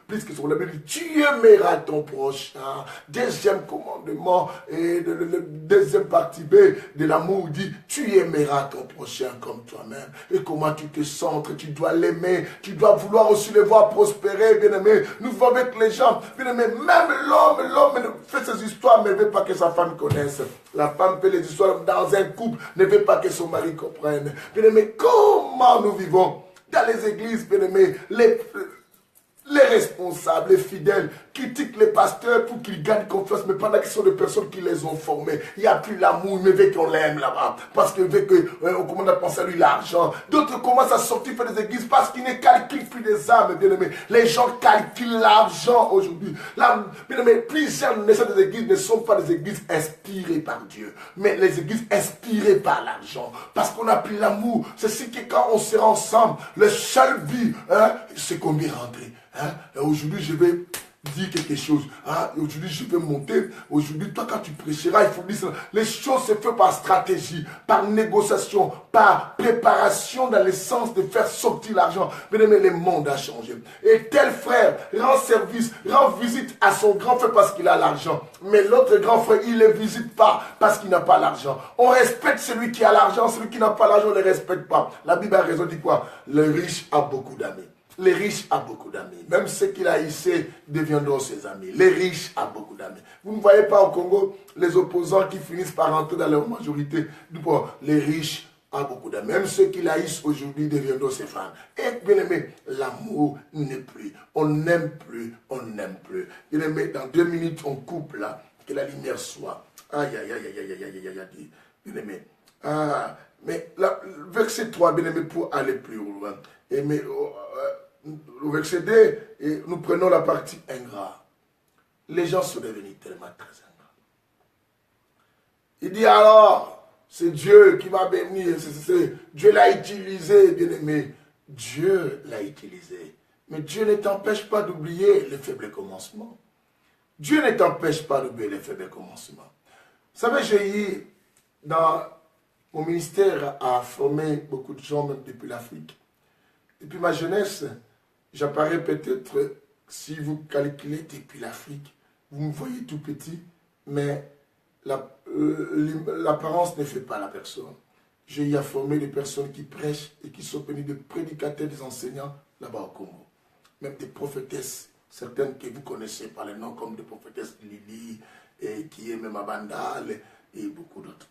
plus que son. La Bible dit, tu aimeras ton prochain. Deuxième commandement, et le deuxième partie B de l'amour dit, tu aimeras ton prochain comme toi-même. Et comment tu te centres, tu dois l'aimer, tu dois vouloir aussi le voir prospérer, bien-aimé. Nous vivons avec les gens, bien-aimé, même l'homme fait ses histoires, mais ne veut pas que sa femme connaisse. La femme fait les histoires dans un couple, ne veut pas que son mari comprenne. Bien-aimé, comment nous vivons dans les églises, bien-aimé, les responsables, les fidèles, critiquent les pasteurs pour qu'ils gagnent confiance, mais pendant qu'ils sont des personnes qui les ont formés. Il n'y a plus l'amour, mais veut qu'on l'aime là-bas. Parce qu'ils veulent qu'on commence à penser à lui l'argent. D'autres commencent à sortir faire des églises parce qu'ils ne calculent plus les âmes, bien aimés. Les gens calculent l'argent aujourd'hui. Bien aimé, plusieurs naissances des églises ne sont pas des églises inspirées par Dieu, mais les églises inspirées par l'argent. Parce qu'on n'a plus l'amour. C'est ce que quand on sera ensemble, le seul but, c'est qu'on est rentré. Aujourd'hui, je vais dire quelque chose. Aujourd'hui, je vais monter. Aujourd'hui, toi, quand tu prêcheras, il faut dire ça. Les choses se font par stratégie, par négociation, par préparation dans le sens de faire sortir l'argent. Mais le monde a changé. Et tel frère rend service, rend visite à son grand frère parce qu'il a l'argent. Mais l'autre grand frère, il ne le visite pas parce qu'il n'a pas l'argent. On respecte celui qui a l'argent, celui qui n'a pas l'argent, on ne le respecte pas. La Bible a raison, dit quoi? Le riche a beaucoup d'amis. Les riches ont beaucoup d'amis. Même ceux qui haïssaient deviendront ses amis. Les riches ont beaucoup d'amis. Vous ne voyez pas au Congo les opposants qui finissent par rentrer dans leur majorité. Les riches ont beaucoup d'amis. Même ceux qui haïssent aujourd'hui deviendront ses fans. Et bien aimé, l'amour n'est plus. On n'aime plus. On n'aime plus. Bien aimé, dans 2 minutes, on coupe là. Que la lumière soit. Aïe, aïe, aïe, aïe, aïe, aïe, aïe, aïe. Bien aimé. Mais verset 3, bien aimé, pour aller plus loin. Et mais, le verset 2, et nous prenons la partie ingrat. Les gens sont devenus tellement très ingrats. Il dit alors, c'est Dieu qui m'a béni, Dieu l'a utilisé, bien aimé. Dieu l'a utilisé. Mais Dieu ne t'empêche pas d'oublier les faibles commencements. Dieu ne t'empêche pas d'oublier les faibles commencements. Vous savez, j'ai eu dans mon ministère à former beaucoup de gens, même depuis l'Afrique. Depuis ma jeunesse, j'apparais peut-être, si vous calculez depuis l'Afrique, vous me voyez tout petit, mais l'apparence ne fait pas la personne. J'ai eu à former des personnes qui prêchent et qui sont venues des prédicateurs, des enseignants là-bas au Congo. Même des prophétesses, certaines que vous connaissez par les noms comme des prophétesses Lili, et qui est même à Bandal, et beaucoup d'autres.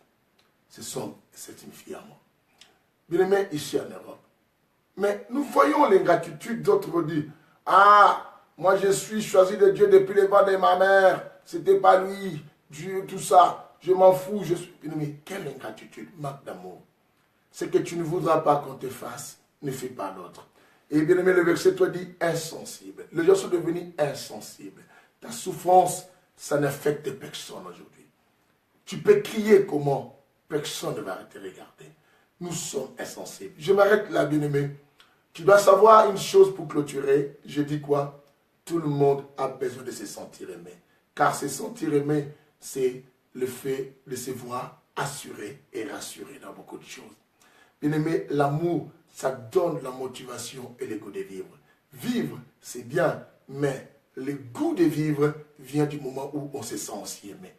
C'est une fille à moi. Bien aimé, ici en Europe. Mais nous voyons l'ingratitude d'autres vous dire, moi je suis choisi de Dieu depuis le ventre de ma mère, c'était pas lui, Dieu, tout ça, je m'en fous, je suis... Mais quelle ingratitude, manque d'amour. Ce que tu ne voudras pas qu'on te fasse, ne fais pas l'autre. Et bien aimé, le verset 3 dit insensible. Les gens sont devenus insensibles. Ta souffrance, ça n'affecte personne aujourd'hui. Tu peux crier comment, personne ne va te regarder. nous sommes insensibles. Je m'arrête là, bien-aimé. Tu dois savoir une chose pour clôturer. Je dis quoi? Tout le monde a besoin de se sentir aimé. Car se sentir aimé, c'est le fait de se voir assuré et rassuré dans beaucoup de choses. Bien-aimé, l'amour, ça donne la motivation et le goût de vivre. Vivre, c'est bien, mais le goût de vivre vient du moment où on se sent aussi aimé.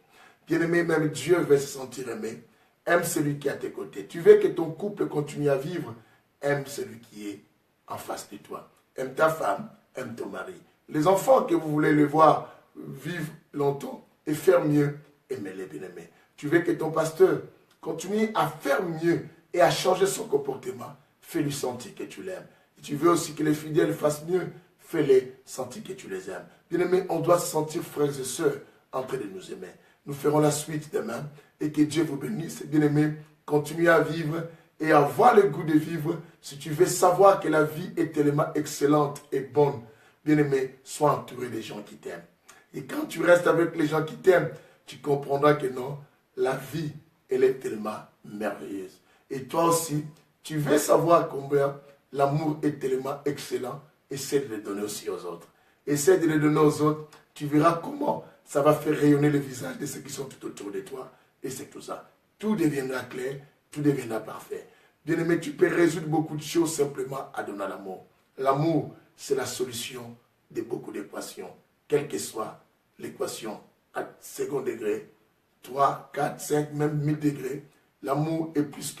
Bien-aimé, même Dieu veut se sentir aimé. Aime celui qui est à tes côtés. Tu veux que ton couple continue à vivre. Aime celui qui est en face de toi. Aime ta femme, aime ton mari. Les enfants que vous voulez les voir vivre longtemps et faire mieux, aimez-les, bien-aimés. Tu veux que ton pasteur continue à faire mieux et à changer son comportement, fais-lui sentir que tu l'aimes. Tu veux aussi que les fidèles fassent mieux, fais-les sentir que tu les aimes. Bien-aimés, on doit se sentir frères et sœurs en train de nous aimer. Nous ferons la suite demain et que Dieu vous bénisse. Bien-aimés, continuez à vivre et à avoir le goût de vivre. Si tu veux savoir que la vie est tellement excellente et bonne, bien-aimé, sois entouré des gens qui t'aiment. Et quand tu restes avec les gens qui t'aiment, tu comprendras que non, la vie, elle est tellement merveilleuse. Et toi aussi, tu veux savoir combien l'amour est tellement excellent, essaie de le donner aussi aux autres. Essaie de le donner aux autres, tu verras comment ça va faire rayonner le visage de ceux qui sont tout autour de toi. Et c'est tout ça. Tout deviendra clair, tout deviendra parfait. Bien-aimé, tu peux résoudre beaucoup de choses simplement à donner l'amour. L'amour, c'est la solution de beaucoup d'équations, quelle que soit l'équation à second degré, 3, 4, 5, même 1000 degrés. L'amour est plus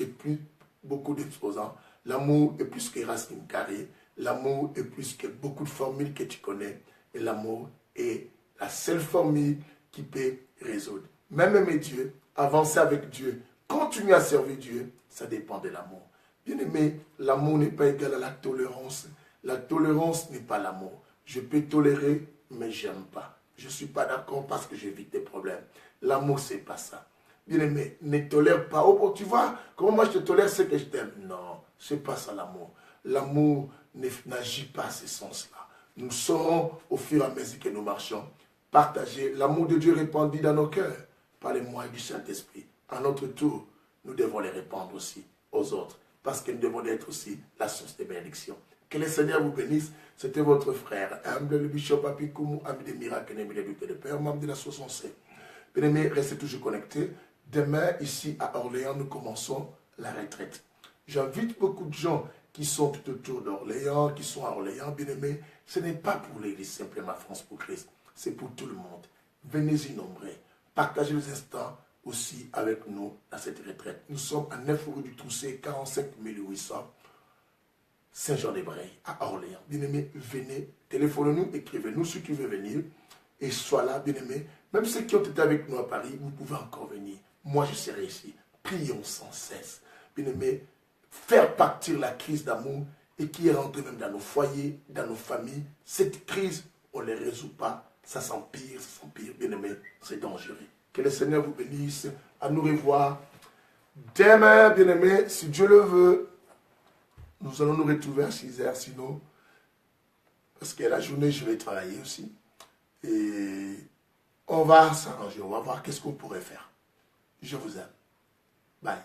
beaucoup d'exposants. L'amour est plus que racine carrée. L'amour est plus que beaucoup de formules que tu connais. Et l'amour est la seule formule qui peut résoudre. Même aimer Dieu, avancer avec Dieu, continuer à servir Dieu, ça dépend de l'amour. Bien aimé, l'amour n'est pas égal à la tolérance. La tolérance n'est pas l'amour. Je peux tolérer, mais j'aime pas. Je ne suis pas d'accord parce que j'évite des problèmes. L'amour, c'est pas ça. Bien aimé, ne tolère pas. Oh, tu vois, comment moi je te tolère, c'est que je t'aime. Non, c'est pas ça l'amour. L'amour n'agit pas à ce sens-là. Nous saurons au fur et à mesure que nous marchons partager l'amour de Dieu répandu dans nos cœurs par les moyens du Saint-Esprit. À notre tour, nous devons les répandre aussi aux autres parce que nous devons être aussi la source de bénédiction. Que le Seigneur vous bénisse. C'était votre frère, humble le bishop Apikoumou, ami des miracles, ami des buts de Père, membre de la 65. Bien-aimés, restez toujours connectés. Demain, ici à Orléans, nous commençons la retraite. J'invite beaucoup de gens qui sont tout autour d'Orléans, qui sont à Orléans, bien-aimés. Ce n'est pas pour l'Église simplement France pour Christ, c'est pour tout le monde. Venez-y nombreux. Partagez les instants aussi avec nous dans cette retraite. Nous sommes à 9 rue du Toussé, 45 800, Saint-Jean-des-Bray, à Orléans. Bien-aimés, venez, téléphonez-nous, écrivez-nous ceux qui veulent venir et sois là, bien-aimés. Même ceux qui ont été avec nous à Paris, vous pouvez encore venir. Moi, je serai ici. Prions sans cesse. Bien-aimés, faire partir la crise d'amour et qui est rentrée même dans nos foyers, dans nos familles. Cette crise, on ne les résout pas. Ça s'empire, bien-aimés. C'est dangereux. Que le Seigneur vous bénisse. À nous revoir demain, bien-aimés, si Dieu le veut. Nous allons nous retrouver à 6 heures, sinon, parce que la journée, je vais travailler aussi. Et on va s'arranger, on va voir qu'est-ce qu'on pourrait faire. Je vous aime. Bye.